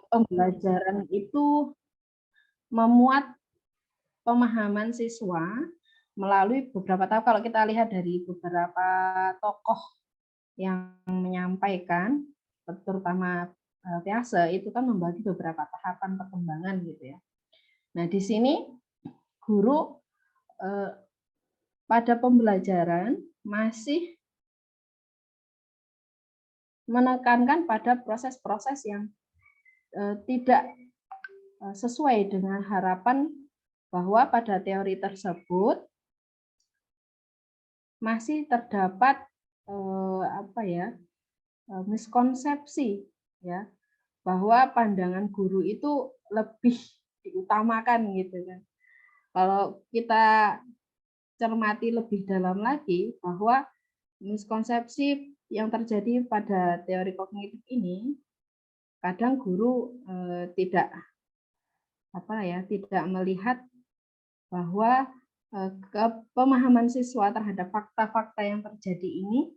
pembelajaran itu memuat pemahaman siswa melalui beberapa tahap. Kalau kita lihat dari beberapa tokoh yang menyampaikan, terutama Piase, itu kan membagi beberapa tahapan perkembangan gitu ya. Nah, di sini guru pada pembelajaran masih menekankan pada proses-proses yang tidak sesuai dengan harapan bahwa pada teori tersebut masih terdapat miskonsepsi ya, bahwa pandangan guru itu lebih diutamakan gitu kan. Kalau kita cermati lebih dalam lagi bahwa miskonsepsi yang terjadi pada teori kognitif ini, kadang guru tidak melihat bahwa pemahaman siswa terhadap fakta-fakta yang terjadi ini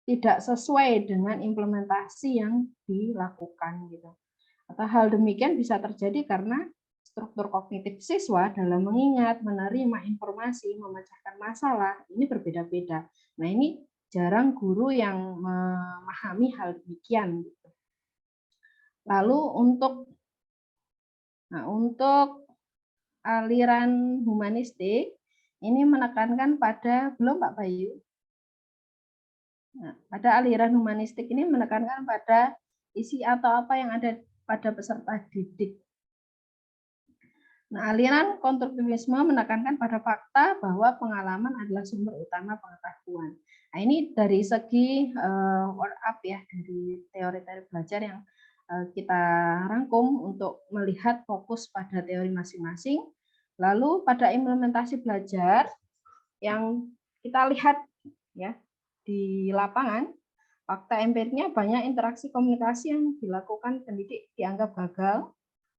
tidak sesuai dengan implementasi yang dilakukan gitu. Atau hal demikian bisa terjadi karena struktur kognitif siswa dalam mengingat, menerima informasi, memecahkan masalah ini berbeda-beda. Nah, ini jarang guru yang memahami hal demikian gitu. Lalu untuk aliran humanistik ini menekankan pada Pak Bayu. Nah, pada aliran humanistik ini menekankan pada isi atau apa yang ada pada peserta didik. Nah, aliran konstruktivisme menekankan pada fakta bahwa pengalaman adalah sumber utama pengetahuan. Nah, ini dari segi word up ya, dari teori-teori belajar yang kita rangkum untuk melihat fokus pada teori masing-masing. Lalu pada implementasi belajar yang kita lihat ya di lapangan, fakta empiriknya banyak interaksi komunikasi yang dilakukan pendidik dianggap gagal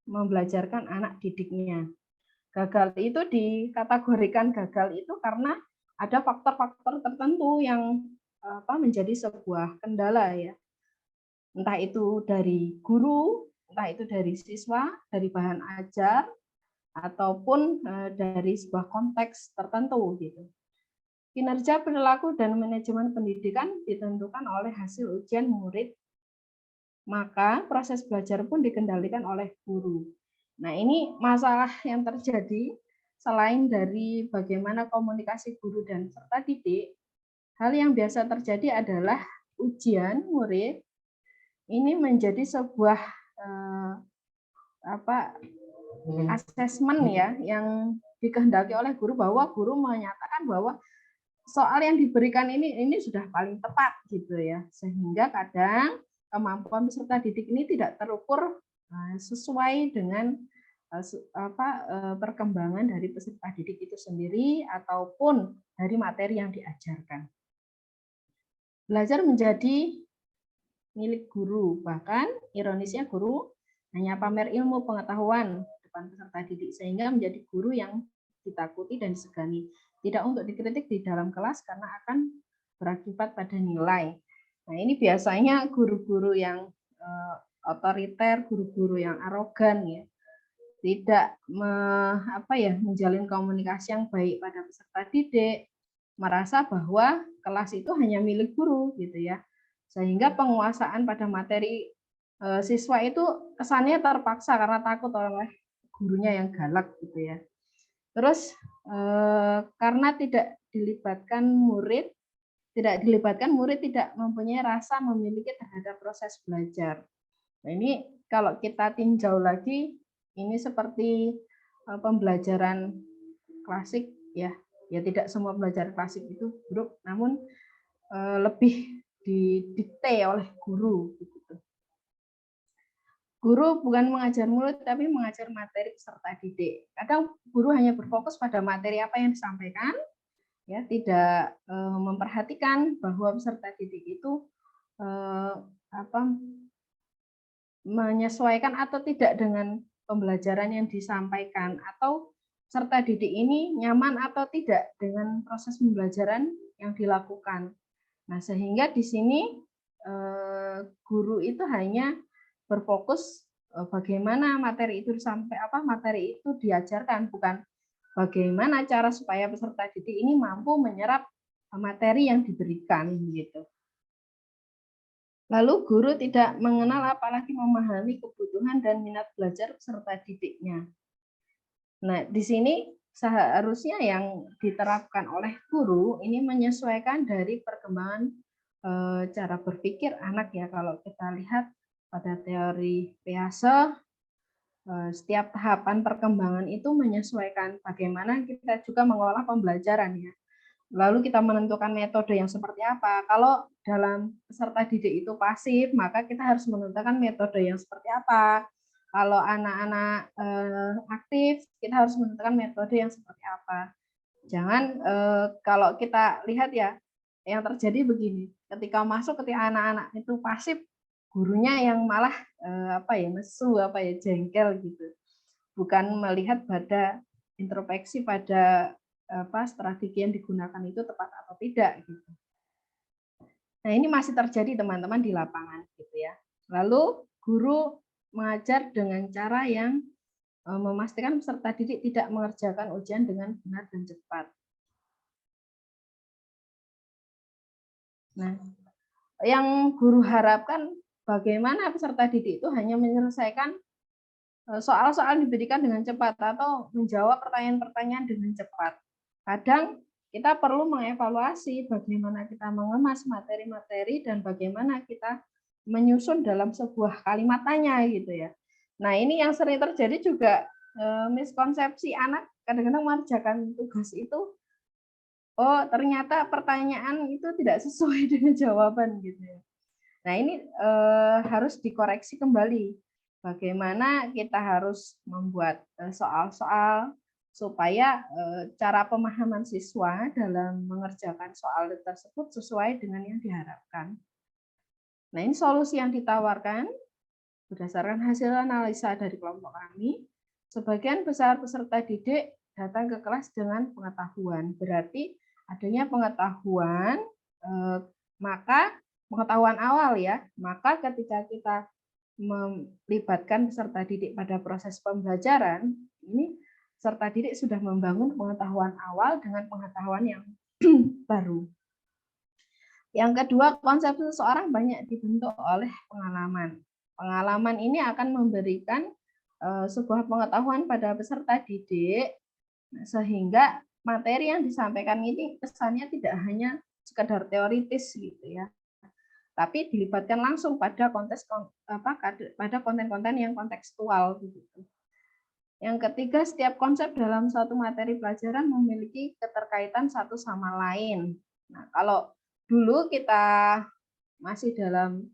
membelajarkan anak didiknya. Gagal itu dikategorikan gagal itu karena ada faktor-faktor tertentu yang menjadi sebuah kendala ya. Entah itu dari guru, entah itu dari siswa, dari bahan ajar, ataupun dari sebuah konteks tertentu gitu. Kinerja perilaku dan manajemen pendidikan ditentukan oleh hasil ujian murid, maka proses belajar pun dikendalikan oleh guru. Nah, ini masalah yang terjadi selain dari bagaimana komunikasi guru dan peserta didik, hal yang biasa terjadi adalah ujian murid ini menjadi sebuah asesmen ya yang dikehendaki oleh guru, bahwa guru menyatakan bahwa soal yang diberikan ini sudah paling tepat gitu ya, sehingga kadang kemampuan peserta didik ini tidak terukur sesuai dengan perkembangan dari peserta didik itu sendiri ataupun dari materi yang diajarkan. Belajar menjadi milik guru, bahkan ironisnya guru hanya pamer ilmu pengetahuan depan peserta didik sehingga menjadi guru yang ditakuti dan disegani. Tidak untuk dikritik di dalam kelas karena akan berakibat pada nilai. Nah, ini biasanya guru-guru yang otoriter, guru-guru yang arogan ya, tidak menjalin komunikasi yang baik pada peserta didik, merasa bahwa kelas itu hanya milik guru gitu ya, sehingga penguasaan pada materi siswa itu kesannya terpaksa karena takut oleh gurunya yang galak gitu ya. Terus karena tidak dilibatkan murid tidak mempunyai rasa memiliki terhadap proses belajar. Nah, ini kalau kita tinjau lagi, ini seperti pembelajaran klasik ya. Ya tidak semua belajar klasik itu buruk, namun lebih didikte oleh guru gitu. Guru bukan mengajar murid, tapi mengajar materi peserta didik. Kadang guru hanya berfokus pada materi apa yang disampaikan, ya tidak memperhatikan bahwa peserta didik itu menyesuaikan atau tidak dengan pembelajaran yang disampaikan, atau peserta didik ini nyaman atau tidak dengan proses pembelajaran yang dilakukan. Nah, sehingga di sini guru itu hanya berfokus bagaimana materi itu materi itu diajarkan, bukan bagaimana cara supaya peserta didik ini mampu menyerap materi yang diberikan gitu. Lalu guru tidak mengenal apalagi memahami kebutuhan dan minat belajar peserta didiknya. Nah, di sini seharusnya yang diterapkan oleh guru ini menyesuaikan dari perkembangan cara berpikir anak ya. Kalau kita lihat pada teori Pease, setiap tahapan perkembangan itu menyesuaikan bagaimana kita juga mengolah pembelajaran ya. Lalu kita menentukan metode yang seperti apa. Kalau dalam peserta didik itu pasif, maka kita harus menentukan metode yang seperti apa. Kalau anak-anak aktif, kita harus menentukan metode yang seperti apa. Jangan kalau kita lihat ya, yang terjadi begini. Ketika anak-anak itu pasif, gurunya yang malah jengkel gitu. Bukan melihat pada introspeksi pada strategi yang digunakan itu tepat atau tidak gitu. Nah, ini masih terjadi teman-teman di lapangan gitu ya. Lalu guru mengajar dengan cara yang memastikan peserta didik tidak mengerjakan ujian dengan benar dan cepat. Nah, yang guru harapkan bagaimana peserta didik itu hanya menyelesaikan soal-soal diberikan dengan cepat atau menjawab pertanyaan-pertanyaan dengan cepat. Kadang kita perlu mengevaluasi bagaimana kita mengemas materi-materi dan bagaimana kita menyusun dalam sebuah kalimat tanya gitu ya. Nah, ini yang sering terjadi juga miskonsepsi anak kadang-kadang mengerjakan tugas itu, oh ternyata pertanyaan itu tidak sesuai dengan jawaban gitu ya. Nah, ini harus dikoreksi kembali. Bagaimana kita harus membuat soal-soal supaya cara pemahaman siswa dalam mengerjakan soal tersebut sesuai dengan yang diharapkan. Nah, ini solusi yang ditawarkan berdasarkan hasil analisa dari kelompok kami. Sebagian besar peserta didik datang ke kelas dengan pengetahuan. Berarti adanya pengetahuan, maka pengetahuan awal ya, maka ketika kita melibatkan peserta didik pada proses pembelajaran, ini peserta didik sudah membangun pengetahuan awal dengan pengetahuan yang baru. Yang kedua, konsep seseorang banyak dibentuk oleh pengalaman. Pengalaman ini akan memberikan sebuah pengetahuan pada peserta didik, sehingga materi yang disampaikan ini kesannya tidak hanya sekedar teoritis gitu ya, tapi dilibatkan langsung pada konten-konten yang kontekstual gitu. Yang ketiga, setiap konsep dalam suatu materi pelajaran memiliki keterkaitan satu sama lain. Nah, kalau dulu kita masih dalam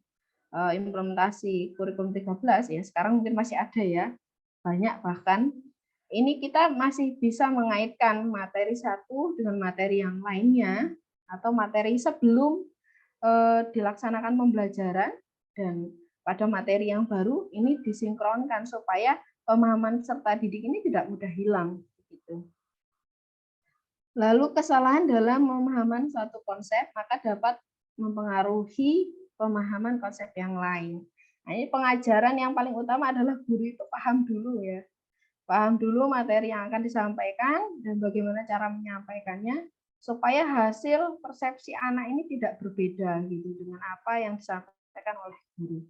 implementasi kurikulum 13 ya, sekarang mungkin masih ada ya, banyak bahkan, ini kita masih bisa mengaitkan materi satu dengan materi yang lainnya, atau materi sebelum dilaksanakan pembelajaran dan pada materi yang baru ini disinkronkan supaya pemahaman peserta didik ini tidak mudah hilang gitu. Lalu kesalahan dalam pemahaman suatu konsep maka dapat mempengaruhi pemahaman konsep yang lain. Nah, ini pengajaran yang paling utama adalah guru itu paham dulu ya. Paham dulu materi yang akan disampaikan dan bagaimana cara menyampaikannya supaya hasil persepsi anak ini tidak berbeda gitu dengan apa yang disampaikan oleh guru.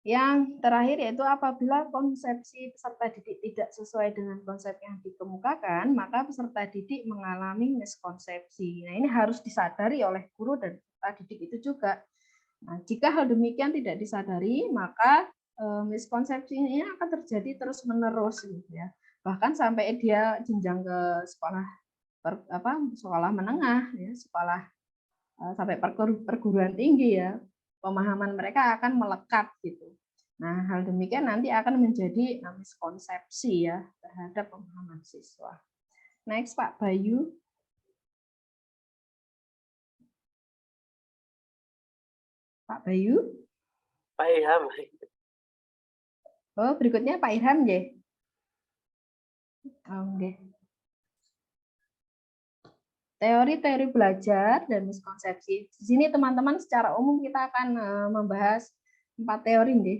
Yang terakhir yaitu apabila konsepsi peserta didik tidak sesuai dengan konsep yang dikemukakan, maka peserta didik mengalami miskonsepsi. Nah, ini harus disadari oleh guru dan peserta didik itu juga. Nah, jika hal demikian tidak disadari, maka miskonsepsi ini akan terjadi terus-menerus gitu ya. Bahkan sampai dia jenjang ke sekolah menengah ya, sekolah sampai perguruan tinggi ya. Pemahaman mereka akan melekat gitu. Nah, hal demikian nanti akan menjadi miskonsepsi ya terhadap pemahaman siswa. Next, Pak Bayu. Pak Bayu. Pak Ilham. Oh, berikutnya Pak Ilham ya. Oke. Teori-teori belajar dan miskonsepsi. Di sini teman-teman secara umum kita akan membahas 4 teori nih.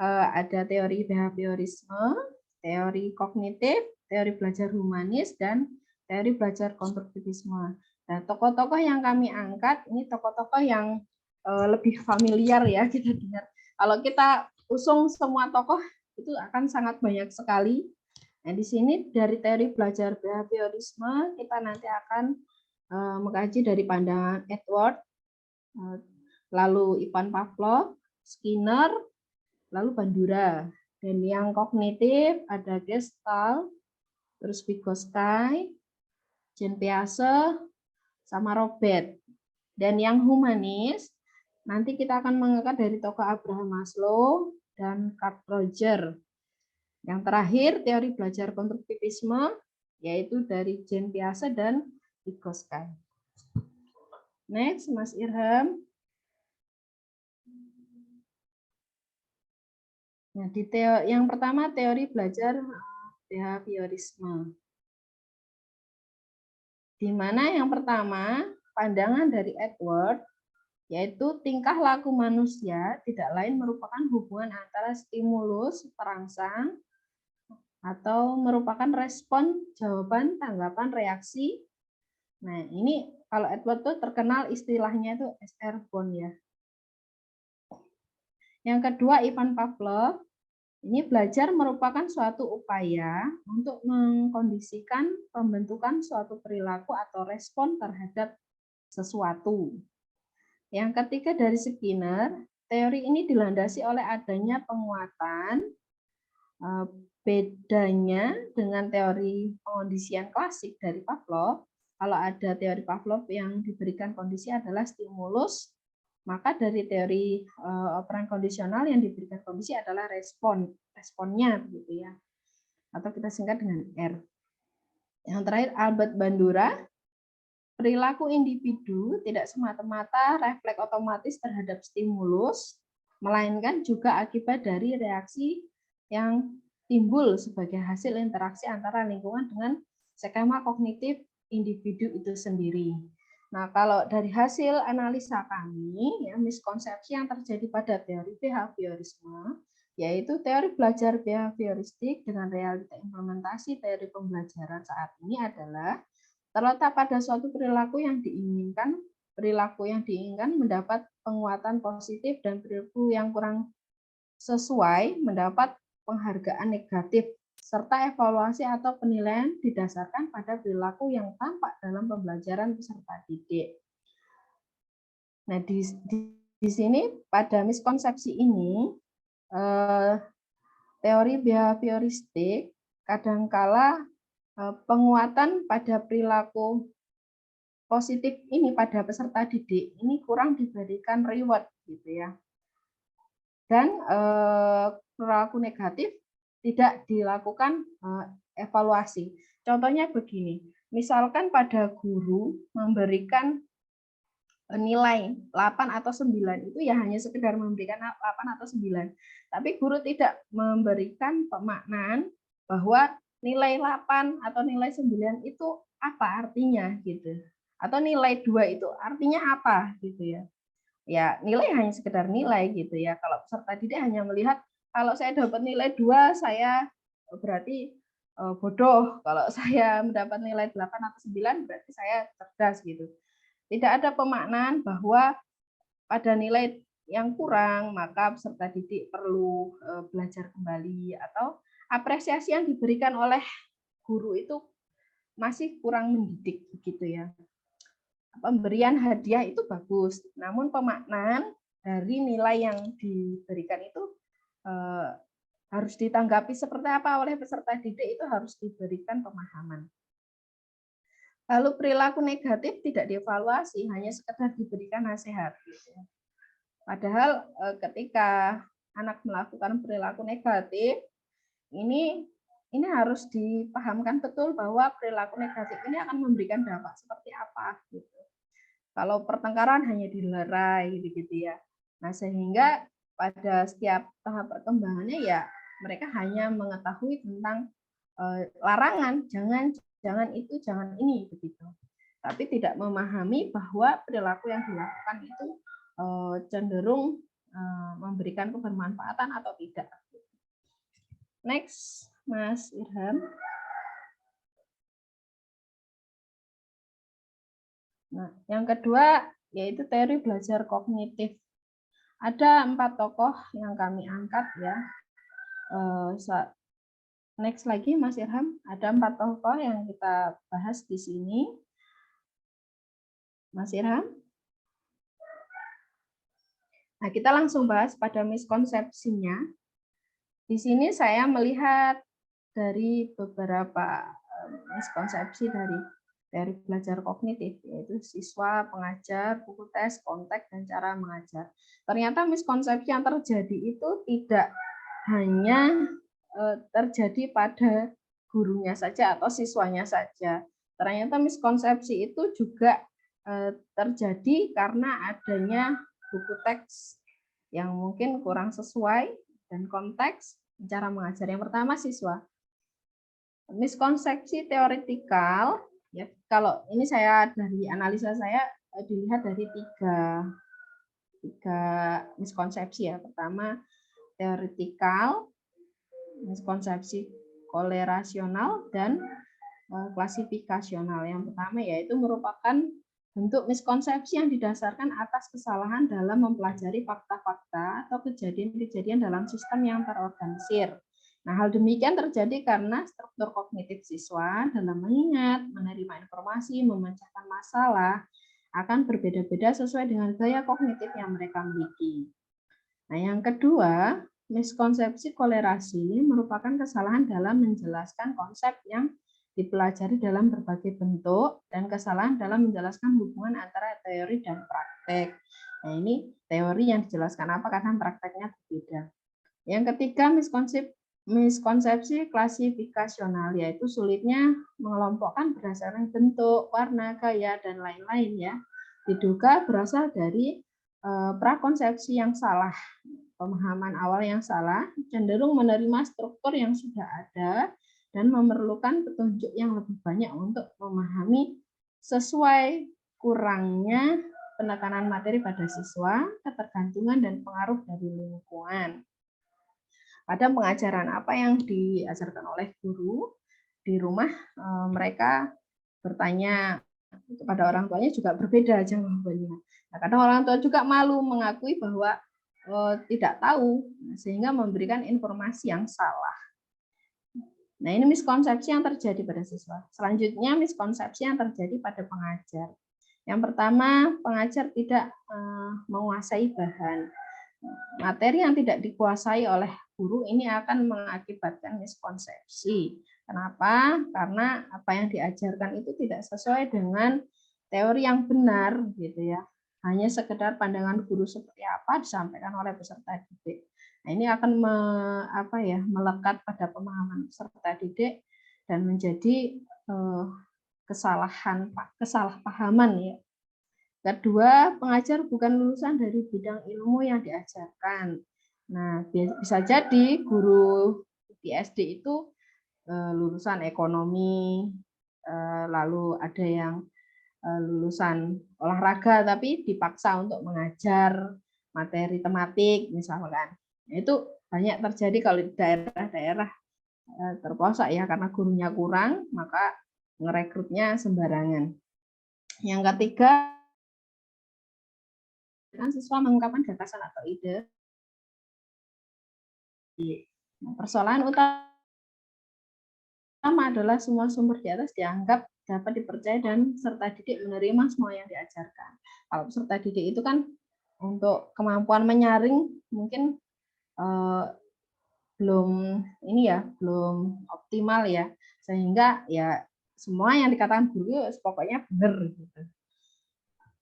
ada teori behaviorisme, teori kognitif, teori belajar humanis, dan teori belajar konstruktivisme. Nah, tokoh-tokoh yang kami angkat ini tokoh-tokoh yang lebih familiar ya kita dengar. Kalau kita usung semua tokoh itu akan sangat banyak sekali. Nah, di sini dari teori belajar behaviorisme kita nanti akan mengkaji dari pandangan Edward, lalu Ivan Pavlov, Skinner, lalu Bandura. Dan yang kognitif ada Gestalt, terus Vygotsky, Jean Piaget, sama Robert. Dan yang humanis, nanti kita akan mengangkat dari tokoh Abraham Maslow dan Carl Rogers. Yang terakhir, teori belajar konstruktivisme, yaitu dari Jean Piaget dan Vygotsky. Next, Mas Irham. Nah, yang pertama teori belajar behaviorisme. Di mana yang pertama, pandangan dari Edward, yaitu tingkah laku manusia tidak lain merupakan hubungan antara stimulus, perangsang, atau merupakan respon, jawaban, tanggapan, reaksi. Nah, ini kalau Edward tuh terkenal istilahnya itu SR bond ya. Yang kedua, Ivan Pavlov. Ini belajar merupakan suatu upaya untuk mengkondisikan pembentukan suatu perilaku atau respon terhadap sesuatu. Yang ketiga dari Skinner, teori ini dilandasi oleh adanya penguatan. Bedanya dengan teori pengkondisian klasik dari Pavlov, kalau ada teori Pavlov yang diberikan kondisi adalah stimulus, maka dari teori operan kondisional yang diberikan kondisi adalah responnya, gitu ya, atau kita singkat dengan R. Yang terakhir Albert Bandura, perilaku individu tidak semata-mata refleks otomatis terhadap stimulus, melainkan juga akibat dari reaksi yang timbul sebagai hasil interaksi antara lingkungan dengan skema kognitif individu itu sendiri. Nah, kalau dari hasil analisa kami, ya, miskonsepsi yang terjadi pada teori behaviorisme, yaitu teori belajar behavioristik dengan realita implementasi teori pembelajaran saat ini adalah terletak pada suatu perilaku yang diinginkan mendapat penguatan positif dan perilaku yang kurang sesuai mendapat penghargaan negatif, serta evaluasi atau penilaian didasarkan pada perilaku yang tampak dalam pembelajaran peserta didik. Nah, di sini pada miskonsepsi ini, teori behavioristik kadangkala penguatan pada perilaku positif ini pada peserta didik ini kurang diberikan reward, gitu ya. Dan perilaku negatif tidak dilakukan evaluasi. Contohnya begini, misalkan pada guru memberikan nilai 8 atau 9, itu ya hanya sekedar memberikan 8 atau 9. Tapi guru tidak memberikan pemaknaan bahwa nilai 8 atau nilai 9 itu apa artinya gitu. Atau nilai 2 itu artinya apa gitu ya. Ya, nilai hanya sekedar nilai gitu ya. Kalau peserta didik hanya melihat kalau saya dapat nilai 2 saya berarti bodoh. Kalau saya mendapat nilai 8 atau 9 berarti saya cerdas gitu. Tidak ada pemaknaan bahwa pada nilai yang kurang maka peserta didik perlu belajar kembali atau apresiasi yang diberikan oleh guru itu masih kurang mendidik begitu ya. Pemberian hadiah itu bagus, namun pemaknaan dari nilai yang diberikan itu harus ditanggapi seperti apa oleh peserta didik, itu harus diberikan pemahaman. Lalu perilaku negatif tidak dievaluasi, hanya sekedar diberikan nasihat. Padahal ketika anak melakukan perilaku negatif, ini harus dipahamkan betul bahwa perilaku negatif ini akan memberikan dampak seperti apa. Gitu. Kalau pertengkaran hanya dilerai gitu ya. Nah, sehingga pada setiap tahap perkembangannya ya mereka hanya mengetahui tentang larangan, jangan itu, jangan ini begitu. Tapi tidak memahami bahwa perilaku yang dilakukan itu cenderung memberikan kebermanfaatan atau tidak. Next, Mas Irham. Nah, yang kedua yaitu teori belajar kognitif. Ada 4 tokoh yang kami angkat ya. Next lagi Mas Irham, ada 4 tokoh yang kita bahas di sini. Mas Irham. Nah, kita langsung bahas pada miskonsepsinya. Di sini saya melihat dari beberapa miskonsepsi dari teori belajar kognitif, yaitu siswa, pengajar, buku tes, konteks, dan cara mengajar. Ternyata miskonsepsi yang terjadi itu tidak hanya terjadi pada gurunya saja atau siswanya saja. Ternyata miskonsepsi itu juga terjadi karena adanya buku teks yang mungkin kurang sesuai dan konteks cara mengajar. Yang pertama siswa. Miskonsepsi teoretikal, ya kalau ini saya dari analisa saya dilihat dari tiga miskonsepsi ya. Pertama teoretikal, miskonsepsi kolerasional, dan klasifikasional. Yang pertama yaitu merupakan bentuk miskonsepsi yang didasarkan atas kesalahan dalam mempelajari fakta-fakta atau kejadian-kejadian dalam sistem yang terorganisir. Nah, hal demikian terjadi karena struktur kognitif siswa dalam mengingat, menerima informasi, memecahkan masalah akan berbeda-beda sesuai dengan gaya kognitif yang mereka miliki. Nah, yang kedua, miskonsepsi kolerasi merupakan kesalahan dalam menjelaskan konsep yang dipelajari dalam berbagai bentuk dan kesalahan dalam menjelaskan hubungan antara teori dan praktek. Nah, ini teori yang dijelaskan apa karena prakteknya berbeda. Yang ketiga, miskonsepsi klasifikasional, yaitu sulitnya mengelompokkan berdasarkan bentuk, warna, gaya, dan lain-lain ya. Diduga berasal dari prakonsepsi yang salah, pemahaman awal yang salah, cenderung menerima struktur yang sudah ada, dan memerlukan petunjuk yang lebih banyak untuk memahami sesuai kurangnya penekanan materi pada siswa, ketergantungan dan pengaruh dari lingkungan. Pada pengajaran apa yang diajarkan oleh guru di rumah, mereka bertanya kepada orang tuanya juga berbeda jawabannya. Nah, kadang orang tua juga malu mengakui bahwa tidak tahu, sehingga memberikan informasi yang salah. Nah, ini miskonsepsi yang terjadi pada siswa. Selanjutnya, miskonsepsi yang terjadi pada pengajar. Yang pertama, pengajar tidak menguasai bahan. Materi yang tidak dikuasai oleh guru ini akan mengakibatkan miskonsepsi. Kenapa? Karena apa yang diajarkan itu tidak sesuai dengan teori yang benar, gitu ya. Hanya sekedar pandangan guru seperti apa disampaikan oleh peserta didik. Nah, ini akan melekat pada pemahaman peserta didik dan menjadi kesalahpahaman ya. Kedua, pengajar bukan lulusan dari bidang ilmu yang diajarkan. Nah, bisa jadi guru di SD itu lulusan ekonomi, lalu ada yang lulusan olahraga tapi dipaksa untuk mengajar materi tematik misalkan. Nah, itu banyak terjadi kalau di daerah-daerah terpelosok ya, karena gurunya kurang maka ngerekrutnya sembarangan. Yang ketiga, siswa mengungkapkan gagasan atau ide. Persoalan utama adalah semua sumber di atas dianggap dapat dipercaya dan peserta didik menerima semua yang diajarkan. Kalau peserta didik itu kan untuk kemampuan menyaring mungkin belum optimal ya, sehingga ya semua yang dikatakan guru pokoknya benar gitu.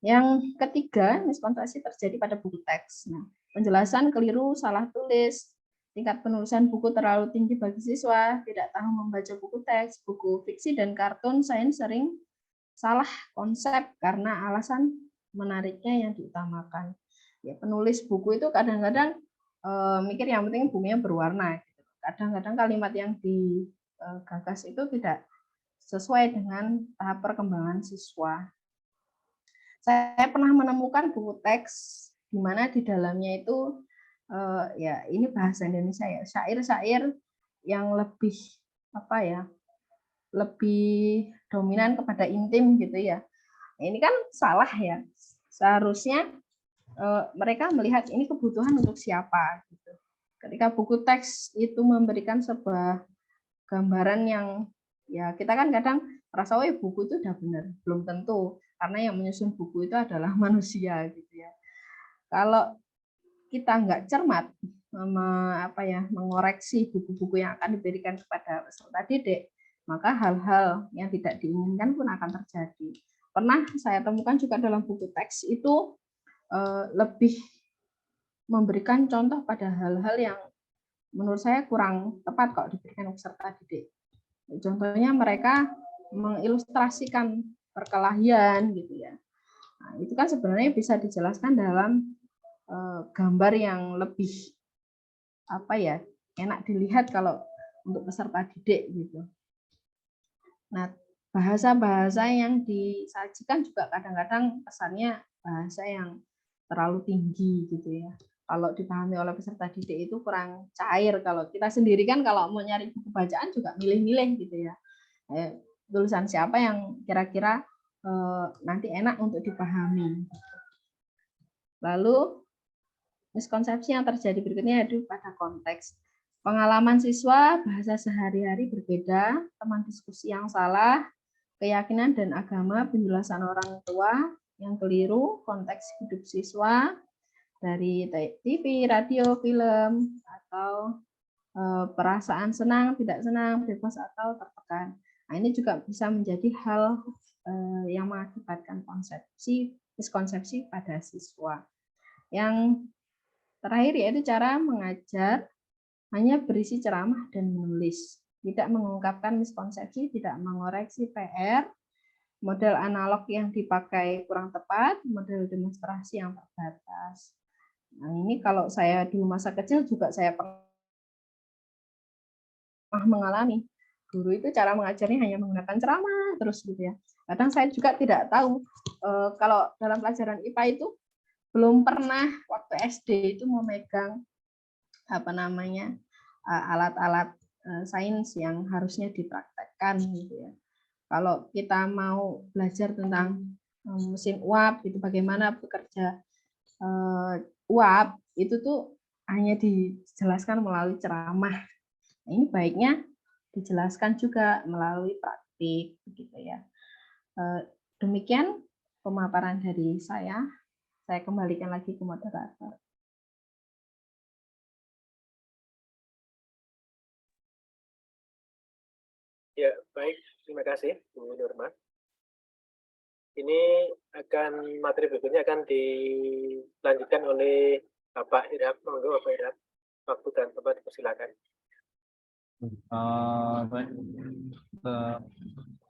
Yang ketiga, miskonsepsi terjadi pada buku teks. Nah, penjelasan keliru, salah tulis, tingkat penulisan buku terlalu tinggi bagi siswa, tidak tahu membaca buku teks, buku fiksi dan kartun sains sering salah konsep karena alasan menariknya yang diutamakan. Ya, penulis buku itu kadang-kadang mikir yang penting bukunya berwarna. Kadang-kadang kalimat yang digagas itu tidak sesuai dengan tahap perkembangan siswa. Saya pernah menemukan buku teks di mana di dalamnya itu ya ini bahasa Indonesia ya, syair-syair yang lebih apa ya, lebih dominan kepada intim gitu ya. Ini kan salah ya. Seharusnya mereka melihat ini kebutuhan untuk siapa gitu. Ketika buku teks itu memberikan sebuah gambaran yang ya kita kan kadang merasa oh buku itu udah benar, belum tentu karena yang menyusun buku itu adalah manusia gitu ya. Kalau kita nggak cermat mengoreksi buku-buku yang akan diberikan kepada peserta didik, maka hal-hal yang tidak diinginkan pun akan terjadi. Pernah saya temukan juga dalam buku teks itu lebih memberikan contoh pada hal-hal yang menurut saya kurang tepat kalau diberikan peserta didik. Contohnya mereka mengilustrasikan perkelahian gitu ya. Nah, itu kan sebenarnya bisa dijelaskan dalam gambar yang lebih apa ya, enak dilihat kalau untuk peserta didik gitu. Nah, bahasa-bahasa yang disajikan juga kadang-kadang kesannya bahasa yang terlalu tinggi gitu ya. Kalau dipahami oleh peserta didik itu kurang cair. Kalau kita sendiri kan kalau mau nyari buku bacaan juga milih-milih gitu ya. Tulisan siapa yang kira-kira nanti enak untuk dipahami. Lalu miskonsepsi yang terjadi berikutnya yaitu pada konteks. Pengalaman siswa, bahasa sehari-hari berbeda, teman diskusi yang salah, keyakinan dan agama, penjelasan orang tua yang keliru, konteks hidup siswa dari TV, radio, film, atau perasaan senang, tidak senang, bebas atau tertekan. Nah, ini juga bisa menjadi hal yang mengakibatkan miskonsepsi pada siswa. Yang terakhir yaitu cara mengajar hanya berisi ceramah dan menulis, tidak mengungkapkan miskonsepsi, tidak mengoreksi PR, model analog yang dipakai kurang tepat, model demonstrasi yang terbatas. Nah, ini kalau saya di masa kecil juga saya pernah mengalami. Guru itu cara mengajarnya hanya menggunakan ceramah terus gitu ya. Kadang saya juga tidak tahu kalau dalam pelajaran IPA itu belum pernah waktu SD itu memegang alat-alat sains yang harusnya dipraktekkan gitu ya. Kalau kita mau belajar tentang mesin uap itu bagaimana bekerja uap itu tuh hanya dijelaskan melalui ceramah. Nah, ini baiknya dijelaskan juga melalui praktik begitu ya. Demikian pemaparan dari saya. Saya kembalikan lagi ke moderator. Ya, baik. Terima kasih, Bu Nurma. Ini materi berikutnya akan dilanjutkan oleh Bapak Irham. Monggo Bapak Irham. Waktu dan tempat dipersilakan. Baik.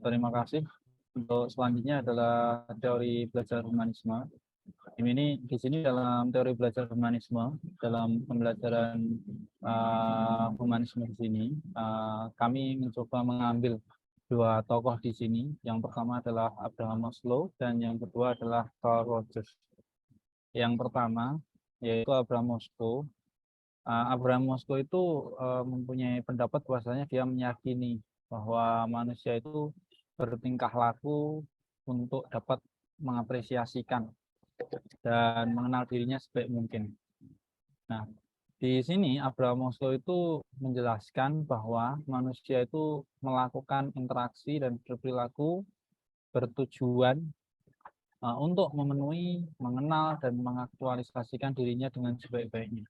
Terima kasih. Untuk selanjutnya adalah teori belajar humanisme. Ini di sini dalam teori belajar humanisme, dalam pembelajaran humanisme di sini, kami mencoba mengambil dua tokoh di sini. Yang pertama adalah Abraham Maslow dan yang kedua adalah Carl Rogers. Yang pertama yaitu Abraham Maslow. Abraham Maslow itu mempunyai pendapat bahwasanya dia meyakini bahwa manusia itu bertingkah laku untuk dapat mengapresiasikan dan mengenal dirinya sebaik mungkin. Nah, di sini Abraham Maslow itu menjelaskan bahwa manusia itu melakukan interaksi dan berperilaku bertujuan untuk memenuhi, mengenal, dan mengaktualisasikan dirinya dengan sebaik-baiknya.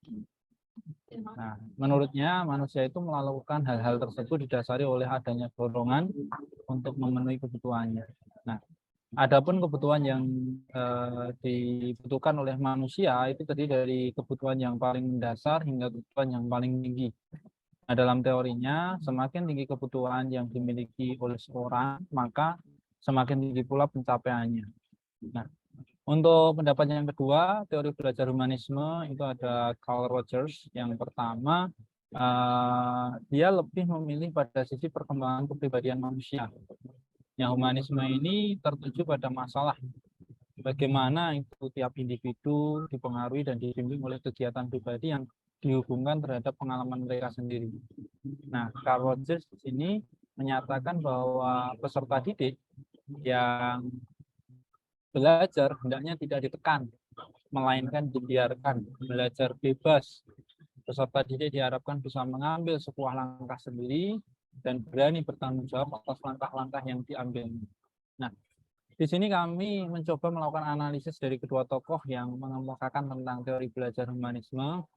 Nah, menurutnya manusia itu melakukan hal-hal tersebut didasari oleh adanya dorongan untuk memenuhi kebutuhannya. Nah, adapun kebutuhan yang dibutuhkan oleh manusia itu terdiri dari kebutuhan yang paling mendasar hingga kebutuhan yang paling tinggi. Nah, dalam teorinya, semakin tinggi kebutuhan yang dimiliki oleh seorang, maka semakin tinggi pula pencapaiannya. Nah, untuk pendapat yang kedua, teori belajar humanisme itu ada Carl Rogers. Yang pertama, dia lebih memilih pada sisi perkembangan kepribadian manusia. Yang humanisme ini tertuju pada masalah bagaimana itu tiap individu dipengaruhi dan dibimbing oleh kegiatan pribadi yang dihubungkan terhadap pengalaman mereka sendiri. Nah, Carl Rogers di sini menyatakan bahwa peserta didik yang belajar hendaknya tidak ditekan, melainkan dibiarkan belajar bebas. Peserta didik diharapkan bisa mengambil sebuah langkah sendiri dan berani bertanggung jawab atas langkah-langkah yang diambil. Nah, di sini kami mencoba melakukan analisis dari kedua tokoh yang mengemukakan tentang teori belajar humanisme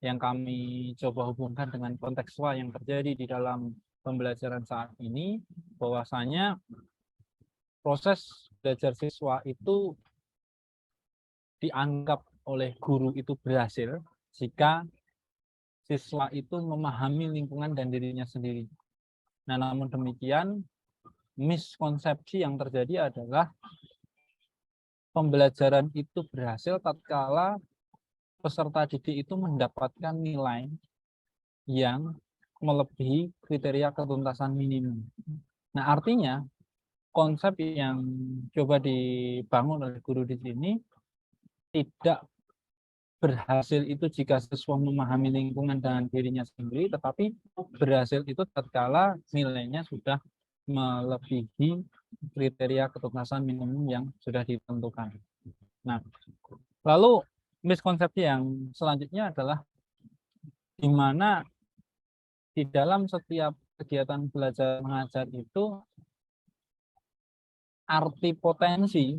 yang kami coba hubungkan dengan kontekstual yang terjadi di dalam pembelajaran saat ini, bahwasanya proses belajar siswa itu dianggap oleh guru itu berhasil jika siswa itu memahami lingkungan dan dirinya sendiri. Nah, namun demikian, miskonsepsi yang terjadi adalah pembelajaran itu berhasil tatkala peserta didik itu mendapatkan nilai yang melebihi kriteria ketuntasan minimum. Nah, artinya konsep yang coba dibangun oleh guru di sini tidak berhasil itu jika siswa memahami lingkungan dan dirinya sendiri, tetapi berhasil itu tatkala nilainya sudah melebihi kriteria ketuntasan minimum yang sudah ditentukan. Nah, lalu miskonsepsi yang selanjutnya adalah di mana di dalam setiap kegiatan belajar mengajar itu arti potensi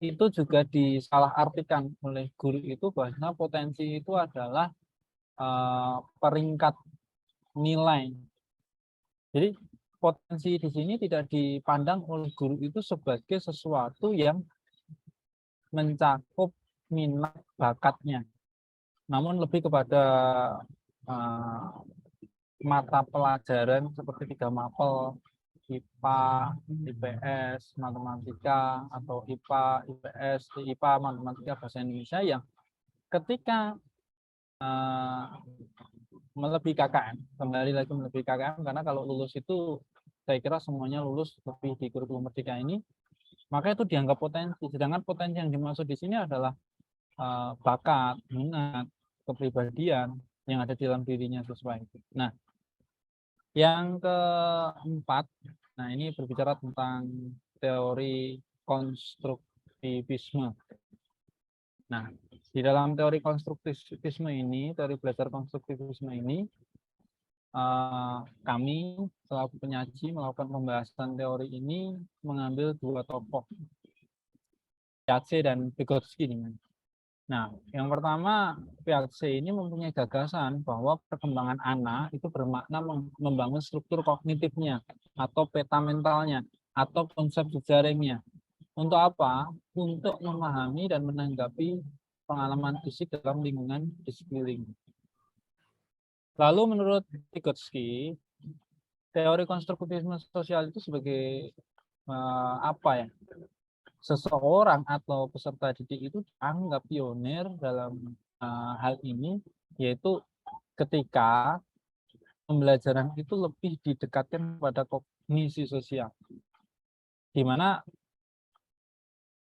itu juga disalahartikan oleh guru itu, bahwa potensi itu adalah peringkat nilai. Jadi potensi di sini tidak dipandang oleh guru itu sebagai sesuatu yang mencakup minat bakatnya, namun lebih kepada mata pelajaran seperti 3 mapel, IPA, IPS, matematika, atau IPA, IPS, IPA, matematika, bahasa Indonesia yang ketika melebihi KKM, kembali lagi melebihi KKM, karena kalau lulus itu saya kira semuanya lulus lebih di kurikulum merdeka ini, maka itu dianggap potensi. Sedangkan potensi yang dimaksud di sini adalah bakat, minat, kepribadian yang ada di dalam dirinya siswa itu. Nah, yang keempat, nah ini berbicara tentang teori konstruktivisme. Nah, di dalam teori konstruktivisme ini, teori belajar konstruktivisme ini, kami selaku penyaji melakukan pembahasan teori ini mengambil 2 tokoh, Piaget dan Vygotsky. Nah, yang pertama, Piaget ini mempunyai gagasan bahwa perkembangan anak itu bermakna membangun struktur kognitifnya atau peta mentalnya atau konsep jejaringnya. Untuk apa? Untuk memahami dan menanggapi pengalaman fisik dalam lingkungan di sekeliling. Lalu menurut Vygotsky, teori konstruktivisme sosial itu sebagai apa ya? Seseorang atau peserta didik itu dianggap pionir dalam hal ini, yaitu ketika pembelajaran itu lebih didekatkan pada kognisi sosial, di mana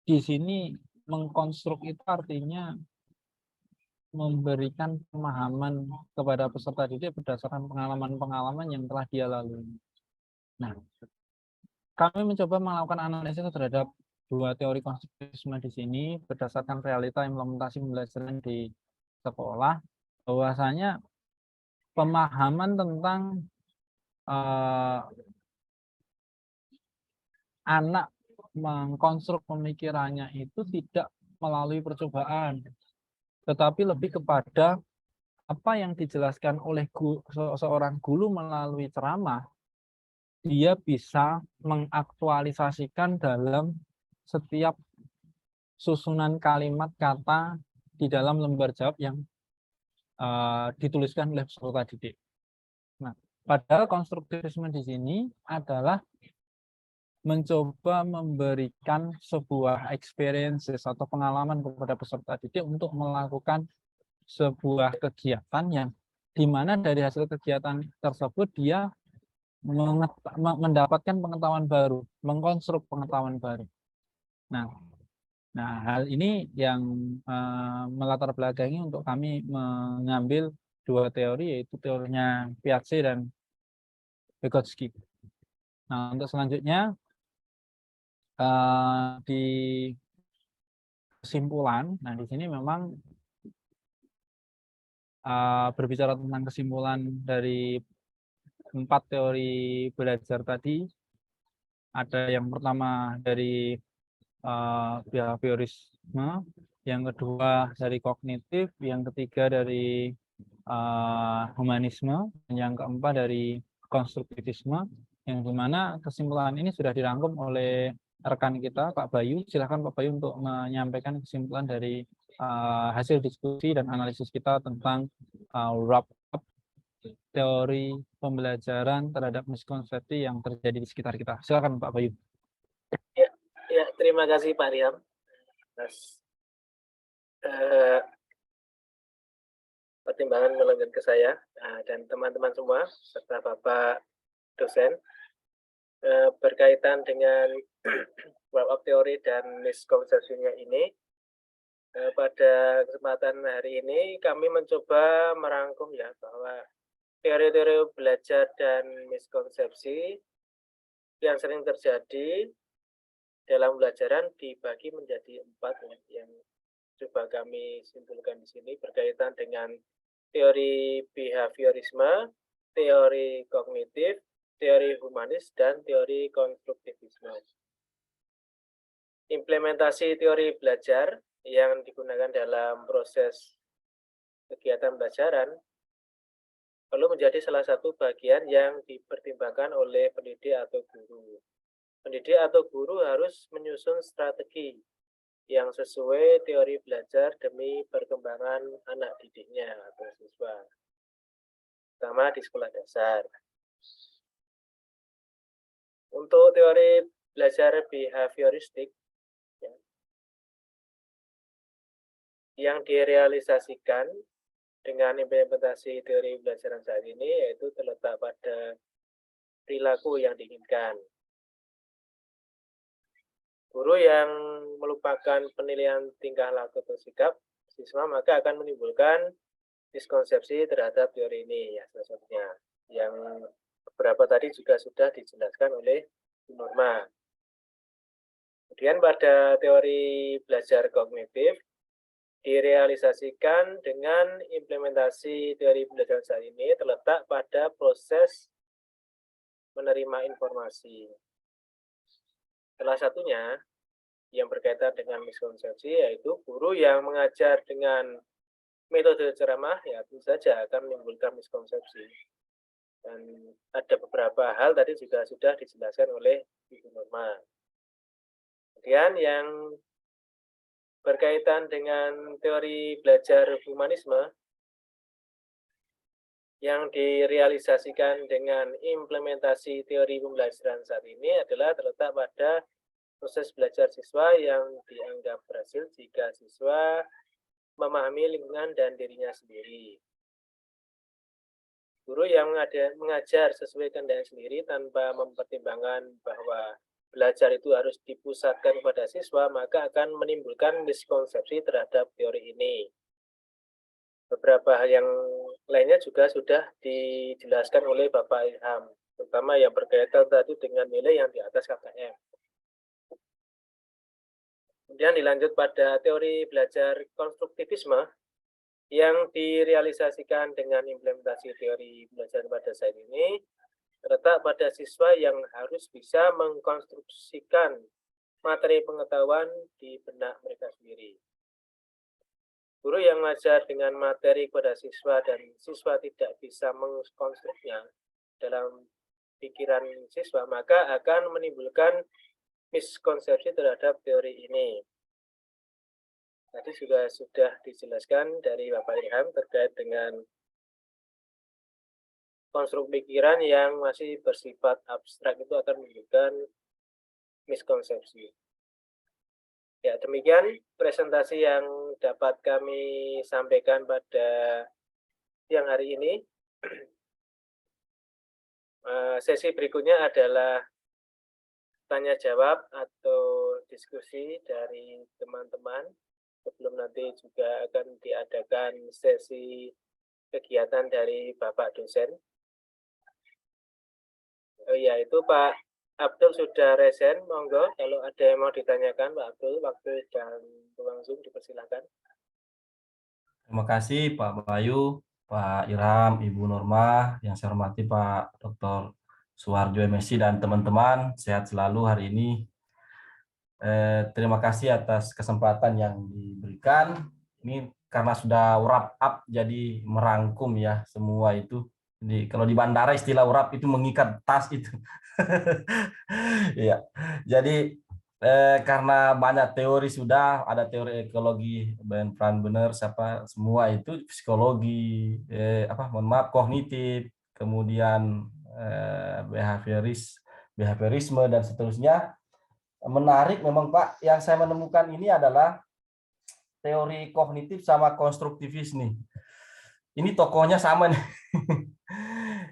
di sini mengkonstruk itu artinya memberikan pemahaman kepada peserta didik berdasarkan pengalaman-pengalaman yang telah dia lalui. Nah, kami mencoba melakukan analisis terhadap 2 teori konstruktivisme di sini berdasarkan realita implementasi pembelajaran di sekolah, bahwasanya pemahaman tentang anak mengkonstruk pemikirannya itu tidak melalui percobaan, tetapi lebih kepada apa yang dijelaskan oleh seorang guru melalui ceramah, dia bisa mengaktualisasikan dalam setiap susunan kalimat kata di dalam lembar jawab yang dituliskan oleh peserta didik. Nah, padahal konstruktivisme di sini adalah mencoba memberikan sebuah experiences atau pengalaman kepada peserta didik untuk melakukan sebuah kegiatan yang di mana dari hasil kegiatan tersebut dia mendapatkan pengetahuan baru, mengkonstruk pengetahuan baru. Nah, hal ini yang melatar belakangi untuk kami mengambil dua teori, yaitu teorinya Piaget dan Vygotsky. Nah, untuk selanjutnya di kesimpulan, nah di sini memang berbicara tentang kesimpulan dari 4 teori belajar tadi. Ada yang pertama dari behaviorisme, yang kedua dari kognitif, yang ketiga dari humanisme, dan yang keempat dari konstruktivisme, yang dimana kesimpulan ini sudah dirangkum oleh rekan kita Pak Bayu. Silakan Pak Bayu untuk menyampaikan kesimpulan dari hasil diskusi dan analisis kita tentang wrap up teori pembelajaran terhadap miskonsepsi yang terjadi di sekitar kita. Silakan Pak Bayu. Ya, terima kasih Pak Riam atas pertimbangan melanjutkan ke saya dan teman-teman semua serta Bapak dosen berkaitan dengan wrap up teori dan miskonsepsinya ini. Pada kesempatan hari ini kami mencoba merangkum ya bahwa teori-teori belajar dan miskonsepsi yang sering terjadi dalam pembelajaran dibagi menjadi 4 yang coba kami simpulkan di sini berkaitan dengan teori behaviorisme, teori kognitif, teori humanis, dan teori konstruktivisme. Implementasi teori belajar yang digunakan dalam proses kegiatan pembelajaran perlu menjadi salah satu bagian yang dipertimbangkan oleh pendidik atau guru. Pendidik atau guru harus menyusun strategi yang sesuai teori belajar demi perkembangan anak didiknya atau siswa, terutama di sekolah dasar. Untuk teori belajar behavioristik yang direalisasikan dengan implementasi teori pembelajaran saat ini, yaitu terletak pada perilaku yang diinginkan. Guru yang melupakan penilaian tingkah laku atau sikap siswa maka akan menimbulkan miskonsepsi terhadap teori ini, ya salah satunya. Yang beberapa tadi juga sudah dijelaskan oleh Bu Norma. Kemudian pada teori belajar kognitif direalisasikan dengan implementasi teori belajar saat ini terletak pada proses menerima informasi. Salah satunya yang berkaitan dengan miskonsepsi yaitu guru yang mengajar dengan metode ceramah ya tentu saja akan menimbulkan miskonsepsi. Dan ada beberapa hal tadi juga sudah dijelaskan oleh Ibu Norma. Kemudian yang berkaitan dengan teori belajar humanisme yang direalisasikan dengan implementasi teori pembelajaran saat ini adalah terletak pada proses belajar siswa yang dianggap berhasil jika siswa memahami lingkungan dan dirinya sendiri. Guru yang mengajar sesuai kehendak sendiri tanpa mempertimbangkan bahwa belajar itu harus dipusatkan pada siswa, maka akan menimbulkan miskonsepsi terhadap teori ini. Beberapa hal yang lainnya juga sudah dijelaskan oleh Bapak Ilham, terutama yang berkaitan tadi dengan nilai yang di atas KKM. Kemudian dilanjut pada teori belajar konstruktivisme yang direalisasikan dengan implementasi teori belajar pada saat ini terletak pada siswa yang harus bisa mengkonstruksikan materi pengetahuan di benak mereka sendiri. Guru yang mengajar dengan materi kepada siswa dan siswa tidak bisa mengkonstruksinya dalam pikiran siswa, maka akan menimbulkan miskonsepsi terhadap teori ini. Tadi juga sudah dijelaskan dari Bapak Ilham terkait dengan konstruk pikiran yang masih bersifat abstrak itu akan menimbulkan miskonsepsi. Ya, demikian presentasi yang dapat kami sampaikan pada siang hari ini. Sesi berikutnya adalah tanya jawab atau diskusi dari teman-teman. Sebelum nanti juga akan diadakan sesi kegiatan dari Bapak dosen. Oh ya, itu Pak Abdul sudah resen, monggo kalau ada yang mau ditanyakan Pak Abdul, waktu dan ruang Zoom dipersilakan. Terima kasih Pak Bayu, Pak Ilham, Ibu Norma, yang saya hormati Pak Dr. Suharjo MSc dan teman-teman, sehat selalu hari ini. Terima kasih atas kesempatan yang diberikan. Ini karena sudah wrap up, jadi merangkum ya semua itu. Jadi kalau di bandara istilah wrap itu mengikat tas itu. Iya. Jadi karena banyak teori sudah, ada teori ekologi, Ben Frank benar, siapa semua itu psikologi, mohon maaf, kognitif, kemudian behaviorisme dan seterusnya. Menarik memang Pak, yang saya menemukan ini adalah teori kognitif sama konstruktivis nih. Ini tokohnya sama nih.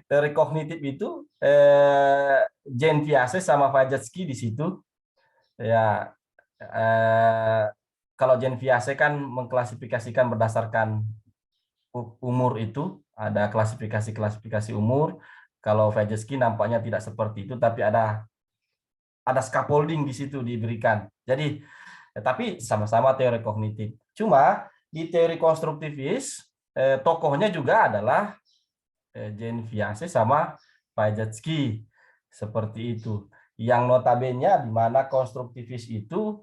Teori kognitif itu Jean Piaget sama Vygotsky di situ. Ya, kalau Jean Piaget kan mengklasifikasikan berdasarkan umur itu, ada klasifikasi umur. Kalau Vygotsky nampaknya tidak seperti itu, tapi ada scaffolding di situ diberikan. Jadi, tapi sama-sama teori kognitif. Cuma di teori konstruktivis, tokohnya juga adalah Jean Piaget sama Vygotsky. Seperti itu. Yang notabene di mana konstruktivis itu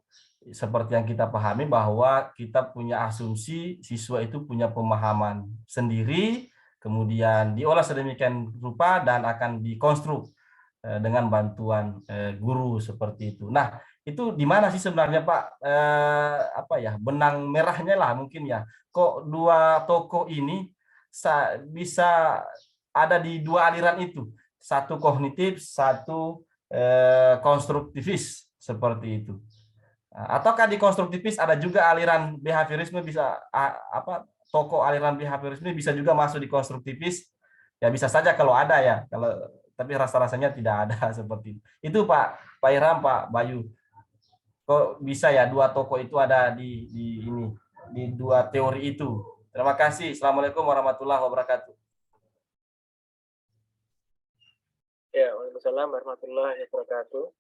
seperti yang kita pahami bahwa kita punya asumsi siswa itu punya pemahaman sendiri, kemudian diolah sedemikian rupa dan akan dikonstruk dengan bantuan guru seperti itu. Nah, itu di mana sih sebenarnya Pak benang merahnya lah mungkin ya. Kok dua tokoh ini bisa ada di dua aliran itu, satu kognitif, satu konstruktivis seperti itu. Ataukah di konstruktivis ada juga aliran behaviorisme, bisa tokoh aliran behaviorisme bisa juga masuk di konstruktivis? Ya bisa saja kalau ada ya, tapi rasa-rasanya tidak ada seperti itu. Itu Pak Irham, Pak Bayu. Kok bisa ya dua tokoh itu ada di dua teori itu? Terima kasih. Assalamualaikum warahmatullahi wabarakatuh. Ya, waalaikumsalam warahmatullahi wabarakatuh.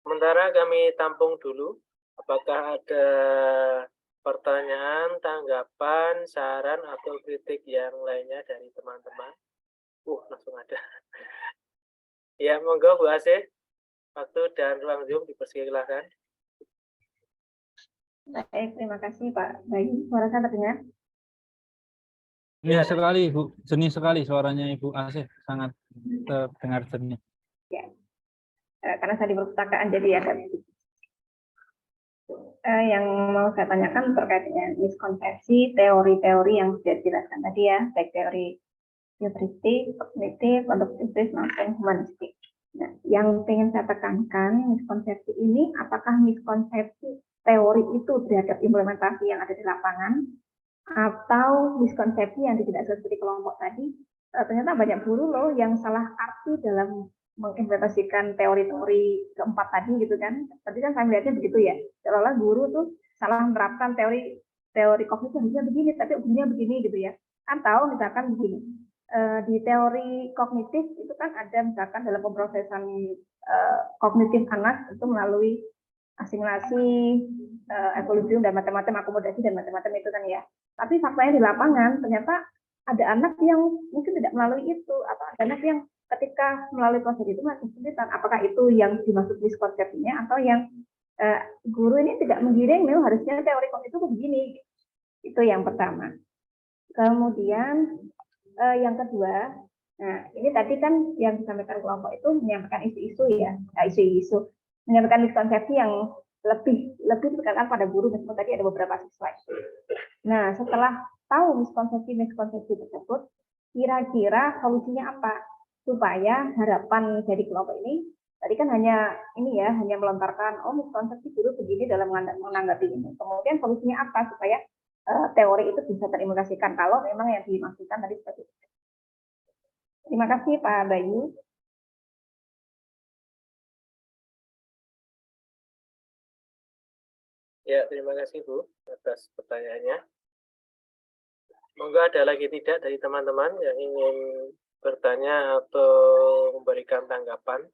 Sementara kami tampung dulu, apakah ada pertanyaan, tanggapan, saran, atau kritik yang lainnya dari teman-teman? Langsung ada. Ya, monggo Bu Asih, waktu dan ruang Zoom dipersilakan. Baik, terima kasih Pak Bayu. Suara saya terdengar? Iya sekali, Bu. Jernih sekali suaranya Ibu Asih, sangat terdengar jernih. Ya, karena saya di perpustakaan jadi agak yang mau saya tanyakan terkait dengan miskonsepsi teori-teori yang sudah dijelaskan tadi ya, baik teori heuristik, kognitif, konduktivis, maupun humanistik. Nah, yang ingin saya tekankan, miskonsepsi ini, apakah miskonsepsi teori itu terhadap implementasi yang ada di lapangan, atau miskonsepsi yang tidak seperti kelompok tadi, ternyata banyak guru loh yang salah arti dalam mengimplementasikan teori-teori keempat tadi gitu kan. Tadi kan saya melihatnya begitu ya, seolah-olah guru tuh salah menerapkan teori kognitif harusnya begini, tapi begini begini gitu ya. Atau misalkan begini, di teori kognitif itu kan ada misalkan dalam pemrosesan kognitif anak itu melalui asimilasi, equilibrium dan macam-macam, akomodasi dan macam-macam itu kan ya. Tapi faktanya di lapangan ternyata ada anak yang mungkin tidak melalui itu, atau ada anak yang ketika melalui proses itu masih kesulitan. Apakah itu yang dimaksud miskonsepsinya atau yang guru ini tidak menggiring, harusnya teori kognitif itu begini. Itu yang pertama. Kemudian yang kedua, nah ini tadi kan yang disampaikan kelompok itu menyampaikan isu-isu ya, menyampaikan miskonsepsi yang lebih berkaitan pada guru, meskipun tadi ada beberapa siswa. Nah, setelah tahu miskonsepsi tersebut, kira-kira solusinya apa supaya harapan dari kelompok ini tadi kan hanya melontarkan miskonsepsi guru begini dalam menanggapi ini. Kemudian solusinya apa supaya teori itu bisa terimplementasikan kalau memang yang dimaksudkan tadi seperti itu. Terima kasih Pak Bayu. Ya, terima kasih Bu atas pertanyaannya. Monggo ada lagi tidak dari teman-teman yang ingin bertanya atau memberikan tanggapan,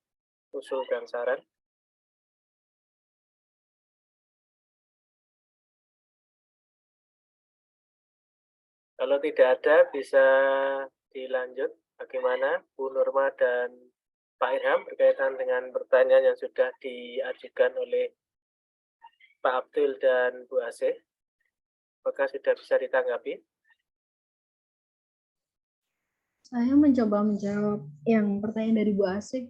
usul dan saran? Kalau tidak ada, bisa dilanjut bagaimana Bu Nurma dan Pak Irham berkaitan dengan pertanyaan yang sudah diajukan oleh Pak Abdul dan Bu Asih. Apakah sudah bisa ditanggapi? Saya mencoba menjawab yang pertanyaan dari Bu Asik,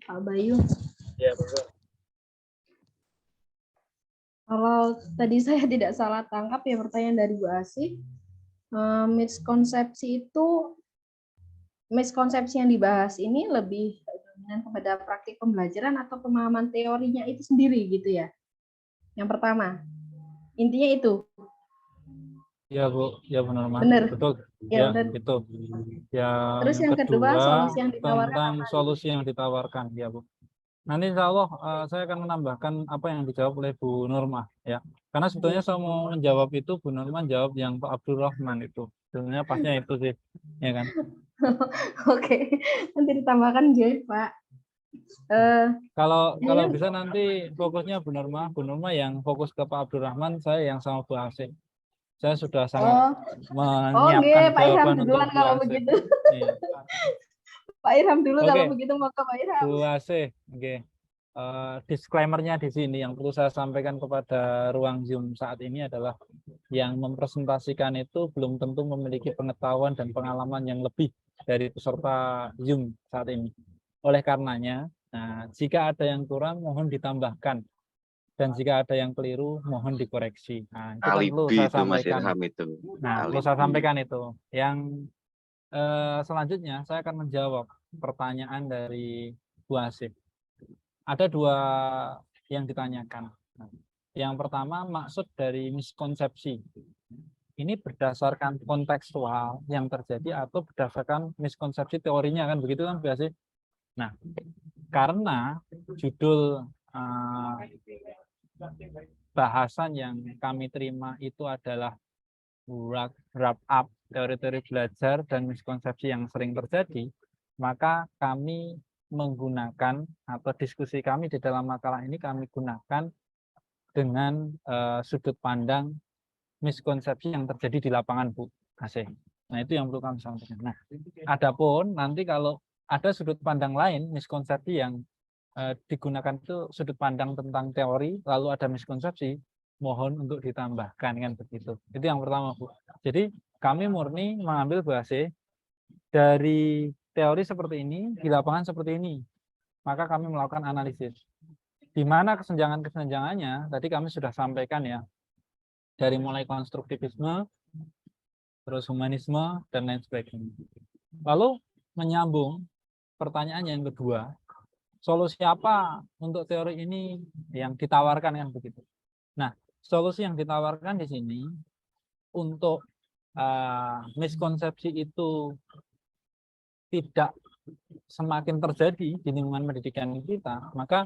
Pak Bayu. Ya, monggo. Kalau tadi saya tidak salah tangkap ya pertanyaan dari Bu Asik, miskonsepsi yang dibahas ini lebih dominan kepada praktik pembelajaran atau pemahaman teorinya itu sendiri gitu ya. Yang pertama, intinya itu. Ya Bu, ya benar Mas. Benar. Betul. Ya, Ya, benar. itu. Terus yang kedua, solusi yang ditawarkan tentang apa? solusi yang ditawarkan, ya Bu. Nanti insya Allah saya akan menambahkan apa yang dijawab oleh Bu Nurma, ya. Karena sebetulnya saya mau menjawab itu, Bu Nurma jawab yang Pak Abdurrahman itu. Sebenarnya pasnya itu sih, ya kan. Oke, nanti ditambahkan jadi Pak. Kalau Ya, bisa nanti fokusnya Bu Nurma yang fokus ke Pak Abdurrahman, saya yang sama Bu Asih. Saya sudah sangat menyiapkan Pak Irham jawaban duluan untuk Bu kalau Asih. begitu. Iya. Pak Irham dulu Oke. kalau begitu mau ke Pak Irham. Bu Asih, oke. Disclaimer-nya di sini yang perlu saya sampaikan kepada ruang Zoom saat ini adalah yang mempresentasikan itu belum tentu memiliki pengetahuan dan pengalaman yang lebih dari peserta Zoom saat ini. Oleh karenanya, jika ada yang kurang mohon ditambahkan dan jika ada yang keliru mohon dikoreksi. Nah, itu kan perlu saya sampaikan. Perlu saya sampaikan itu. Yang selanjutnya saya akan menjawab pertanyaan dari Bu Asif. Ada dua yang ditanyakan. Yang pertama, maksud dari miskonsepsi. Ini berdasarkan kontekstual yang terjadi atau berdasarkan miskonsepsi teorinya, kan begitu kan Bu Asif? Nah, karena judul bahasan yang kami terima itu adalah wrap up teori-teori belajar dan miskonsepsi yang sering terjadi, maka kami menggunakan atau diskusi kami di dalam makalah ini kami gunakan dengan sudut pandang miskonsepsi yang terjadi di lapangan Bu Asih. Nah, itu yang perlu kami sampaikan. Nah, adapun nanti kalau ada sudut pandang lain miskonsepsi yang digunakan itu sudut pandang tentang teori lalu ada miskonsepsi, mohon untuk ditambahkan, kan begitu. Itu yang pertama Bu. Jadi kami murni mengambil Bu Asih dari teori seperti ini, di lapangan seperti ini. Maka kami melakukan analisis. Di mana kesenjangan-kesenjangannya, tadi kami sudah sampaikan ya, dari mulai konstruktivisme, terus humanisme, dan lain sebagainya. Lalu menyambung pertanyaan yang kedua, solusi apa untuk teori ini yang ditawarkan, kan begitu. Nah, solusi yang ditawarkan di sini untuk miskonsepsi itu tidak semakin terjadi di lingkungan pendidikan kita, maka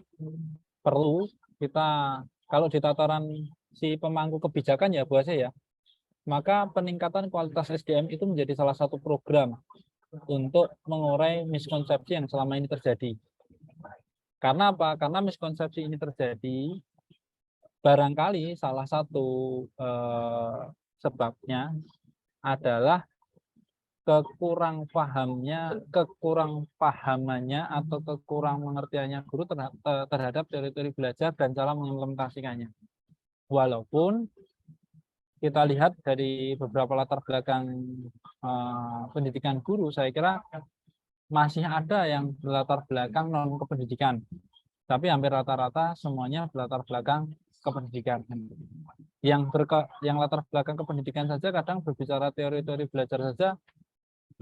perlu kita, kalau di tataran si pemangku kebijakan ya Bu Asih ya, maka peningkatan kualitas SDM itu menjadi salah satu program untuk mengurai miskonsepsi yang selama ini terjadi. Karena apa? Karena miskonsepsi ini terjadi, barangkali salah satu sebabnya adalah kekurang pahamannya atau kekurang pengertiannya guru terhadap teori-teori belajar dan cara mengimplementasikannya. Walaupun kita lihat dari beberapa latar belakang pendidikan guru, saya kira masih ada yang berlatar belakang non kependidikan, tapi hampir rata-rata semuanya berlatar belakang kependidikan. Yang latar belakang kependidikan saja kadang berbicara teori-teori belajar saja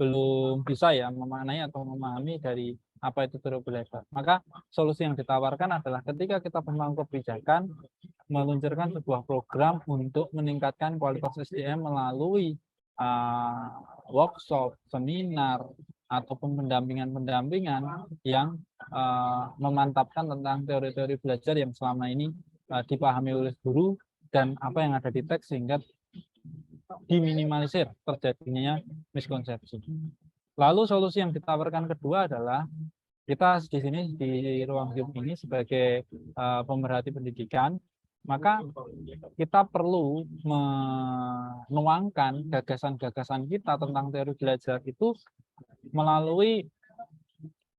belum bisa ya memaknai atau memahami dari apa itu teori belajar. Maka solusi yang ditawarkan adalah ketika kita pemangku kebijakan meluncurkan sebuah program untuk meningkatkan kualitas SDM melalui workshop, seminar, ataupun pendampingan yang memantapkan tentang teori-teori belajar yang selama ini dipahami oleh guru dan apa yang ada di teks sehingga diminimalisir terjadinya miskonsepsi. Lalu solusi yang ditawarkan kedua adalah kita di sini di ruang Zoom ini sebagai pemerhati pendidikan, maka kita perlu menuangkan gagasan-gagasan kita tentang teori belajar itu melalui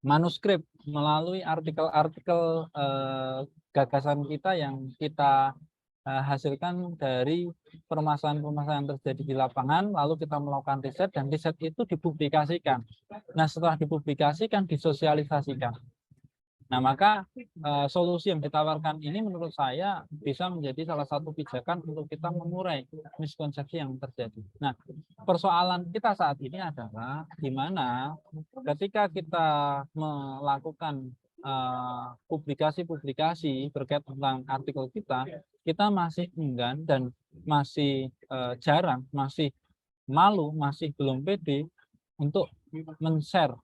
manuskrip, melalui artikel-artikel gagasan kita yang kita hasilkan dari permasalahan-permasalahan yang terjadi di lapangan, lalu kita melakukan riset dan riset itu dipublikasikan. Nah, setelah dipublikasikan, disosialisasikan. Nah, maka solusi yang ditawarkan ini menurut saya bisa menjadi salah satu pijakan untuk kita mengurai miskonsepsi yang terjadi. Nah, persoalan kita saat ini adalah di mana ketika kita melakukan publikasi-publikasi berkait tentang artikel kita masih enggan dan masih jarang, masih malu, masih belum pede untuk men-share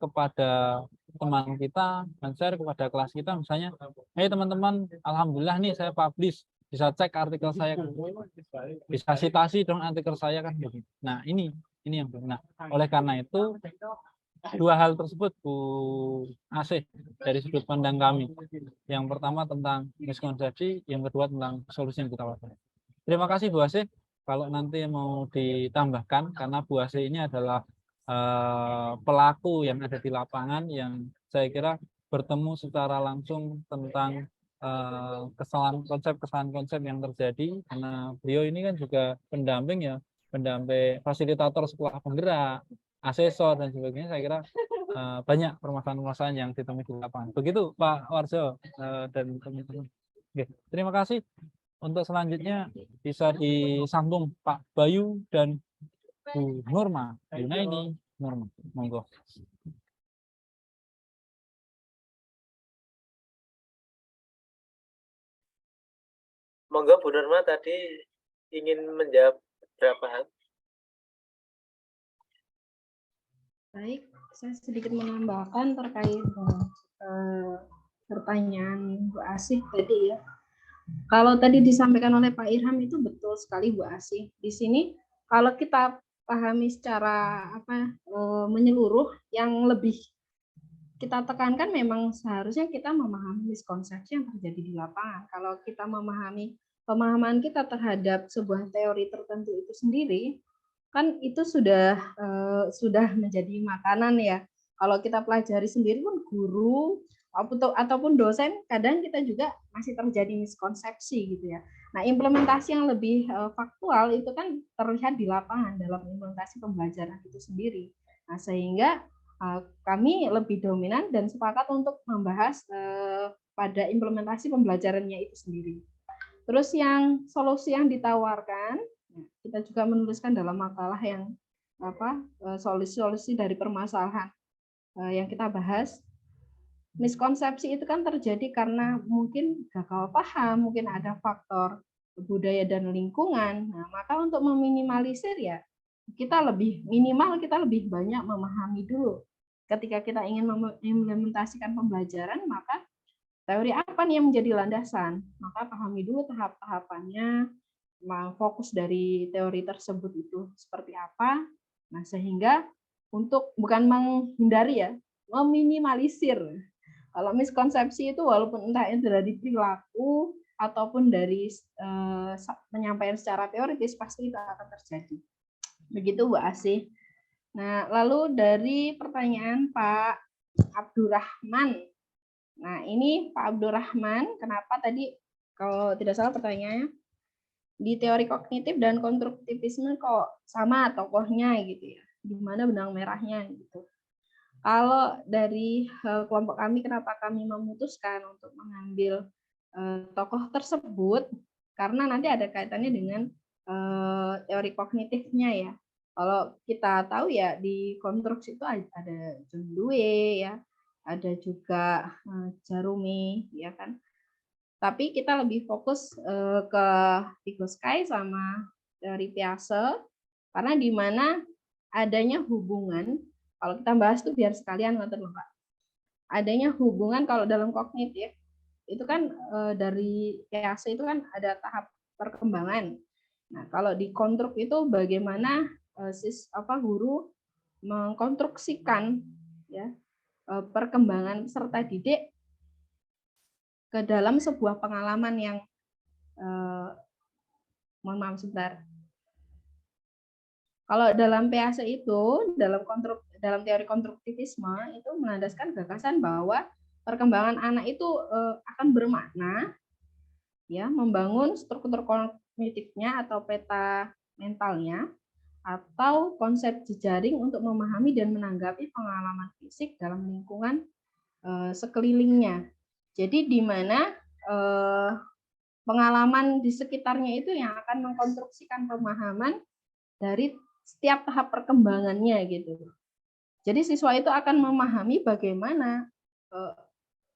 kepada teman kita, men-share kepada kelas kita, misalnya, hey teman-teman, alhamdulillah nih saya publish, bisa cek artikel saya, bisa citasi dong artikel saya kan begitu. Nah ini yang benar. Oleh karena itu dua hal tersebut Bu Asih dari sudut pandang kami. Yang pertama tentang miskonsepsi, yang kedua tentang solusi yang kita lakukan. Terima kasih Bu Asih. Kalau nanti mau ditambahkan, karena Bu Asih ini adalah pelaku yang ada di lapangan yang saya kira bertemu secara langsung tentang kesalahan konsep yang terjadi, karena beliau ini kan juga pendamping ya, pendamping fasilitator sekolah penggerak, asesor dan sebagainya. Saya kira banyak permasalahan-permasalahan yang ditemui di lapangan. Begitu Pak Warjo dan teman-teman. Oke, terima kasih. Untuk selanjutnya bisa disambung Pak Bayu dan Bu Nurma, Yunaini Nurma, monggo. Monggo Bu Nurma tadi ingin menjawab beberapa hal. Baik, saya sedikit menambahkan terkait pertanyaan Bu Asih tadi ya. Kalau tadi disampaikan oleh Pak Irham itu betul sekali Bu Asih. Di sini kalau kita pahami secara menyeluruh, yang lebih kita tekankan memang seharusnya kita memahami miskonsepsi yang terjadi di lapangan. Kalau kita memahami pemahaman kita terhadap sebuah teori tertentu itu sendiri, kan itu sudah menjadi makanan ya. Kalau kita pelajari sendiri pun guru ataupun dosen, kadang kita juga masih terjadi miskonsepsi gitu ya. Nah, implementasi yang lebih faktual itu kan terlihat di lapangan dalam implementasi pembelajaran itu sendiri. Nah, sehingga kami lebih dominan dan sepakat untuk membahas pada implementasi pembelajarannya itu sendiri. Terus yang solusi yang ditawarkan, kita juga menuliskan dalam makalah yang solusi-solusi dari permasalahan yang kita bahas. Miskonsepsi itu kan terjadi karena mungkin gagal paham, mungkin ada faktor budaya dan lingkungan. Nah, maka untuk meminimalisir ya kita lebih banyak memahami dulu. Ketika kita ingin mengimplementasikan pembelajaran, maka teori apa nih yang menjadi landasan? Maka pahami dulu tahap-tahapannya, fokus dari teori tersebut itu seperti apa. Nah, sehingga untuk bukan menghindari ya, meminimalisir. Kalau miskonsepsi itu walaupun entah itu dari perilaku ataupun dari penyampaian secara teoritis, pasti itu akan terjadi. Begitu Bu Asih. Nah, lalu dari pertanyaan Pak Abdurrahman. Nah, ini Pak Abdurrahman, kenapa tadi kalau tidak salah pertanyaannya di teori kognitif dan konstruktivisme kok sama tokohnya gitu ya. Di mana benang merahnya gitu. Kalau dari kelompok kami, kenapa kami memutuskan untuk mengambil tokoh tersebut, karena nanti ada kaitannya dengan teori kognitifnya ya. Kalau kita tahu ya di konstruksi itu ada John Dewey ya, ada juga Jarumi ya kan. Tapi kita lebih fokus ke Vygotsky sama teori Piaget, karena di mana adanya hubungan. Kalau kita bahas tuh biar sekalian nonton Pak. Adanya hubungan kalau dalam kognitif itu kan dari PAC itu kan ada tahap perkembangan. Nah, kalau di konstruk itu bagaimana guru mengkonstruksikan ya perkembangan peserta didik ke dalam sebuah pengalaman yang mohon maaf sebentar. Kalau dalam PAC itu, dalam teori konstruktivisme itu melandaskan gagasan bahwa perkembangan anak itu akan bermakna ya membangun struktur kognitifnya atau peta mentalnya atau konsep jejaring untuk memahami dan menanggapi pengalaman fisik dalam lingkungan sekelilingnya. Jadi di mana pengalaman di sekitarnya itu yang akan mengkonstruksikan pemahaman dari setiap tahap perkembangannya gitu. Jadi siswa itu akan memahami bagaimana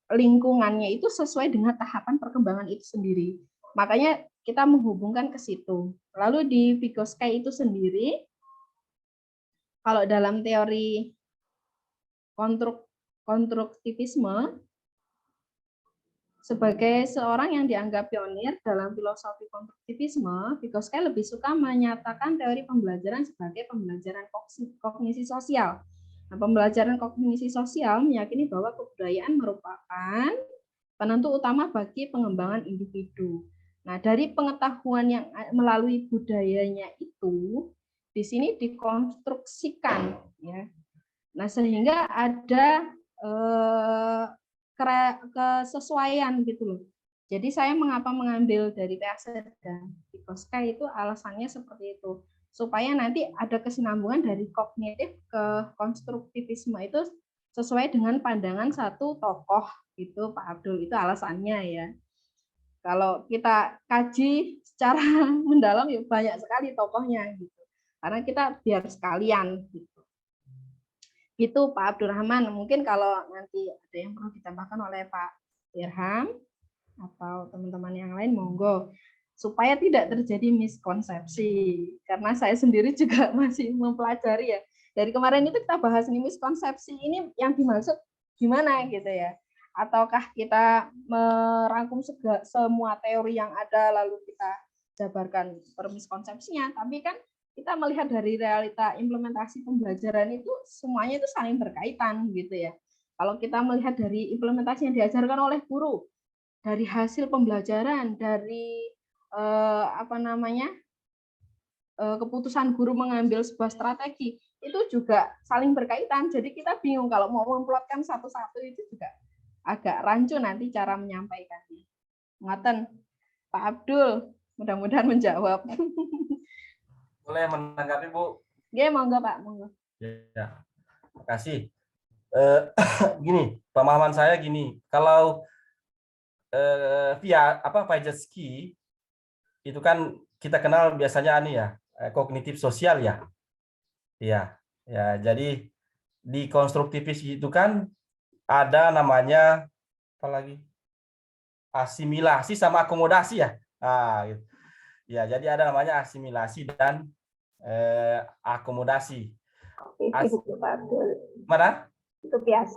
lingkungannya itu sesuai dengan tahapan perkembangan itu sendiri. Makanya kita menghubungkan ke situ. Lalu di Vygotsky itu sendiri, kalau dalam teori konstruktivisme, sebagai seorang yang dianggap pionir dalam filosofi konstruktivisme, Vygotsky lebih suka menyatakan teori pembelajaran sebagai pembelajaran kognisi sosial. Nah, pembelajaran kognisi sosial meyakini bahwa kebudayaan merupakan penentu utama bagi pengembangan individu. Nah, dari pengetahuan yang melalui budayanya itu, di sini dikonstruksikan, ya. Nah, sehingga ada kesesuaian gitu loh. Jadi saya mengapa mengambil dari PAC dan Vygotsky itu alasannya seperti itu, supaya nanti ada kesinambungan dari kognitif ke konstruktivisme itu sesuai dengan pandangan satu tokoh gitu, Pak Abdul, itu alasannya ya. Kalau kita kaji secara mendalam ya banyak sekali tokohnya gitu, karena kita biar sekalian gitu. Itu Pak Abdurrahman. Mungkin kalau nanti ada yang perlu ditambahkan oleh Pak Irham atau teman-teman yang lain, monggo. Supaya tidak terjadi miskonsepsi. Karena saya sendiri juga masih mempelajari ya. Dari kemarin itu kita bahas ini miskonsepsi ini yang dimaksud gimana gitu ya. Ataukah kita merangkum semua teori yang ada lalu kita jabarkan per miskonsepsinya. Tapi kan kita melihat dari realita implementasi pembelajaran itu semuanya itu saling berkaitan gitu ya. Kalau kita melihat dari implementasi yang diajarkan oleh guru, dari hasil pembelajaran, dari keputusan guru mengambil sebuah strategi, itu juga saling berkaitan. Jadi kita bingung kalau mau memplotkan satu-satu itu juga agak rancu nanti cara menyampaikannya. Ngaten, Pak Abdul, mudah-mudahan menjawab. Boleh menanggapi, Bu? Ya, monggo Pak, monggo. Ya, terima kasih. Gini, pemahaman saya gini, kalau via Vygotsky itu kan kita kenal biasanya kognitif sosial ya. Iya, ya. Jadi di konstruktivis itu kan ada namanya apa lagi? Asimilasi sama akomodasi ya. Gitu. Ya, jadi ada namanya asimilasi dan akomodasi. Mana? Itu PAC.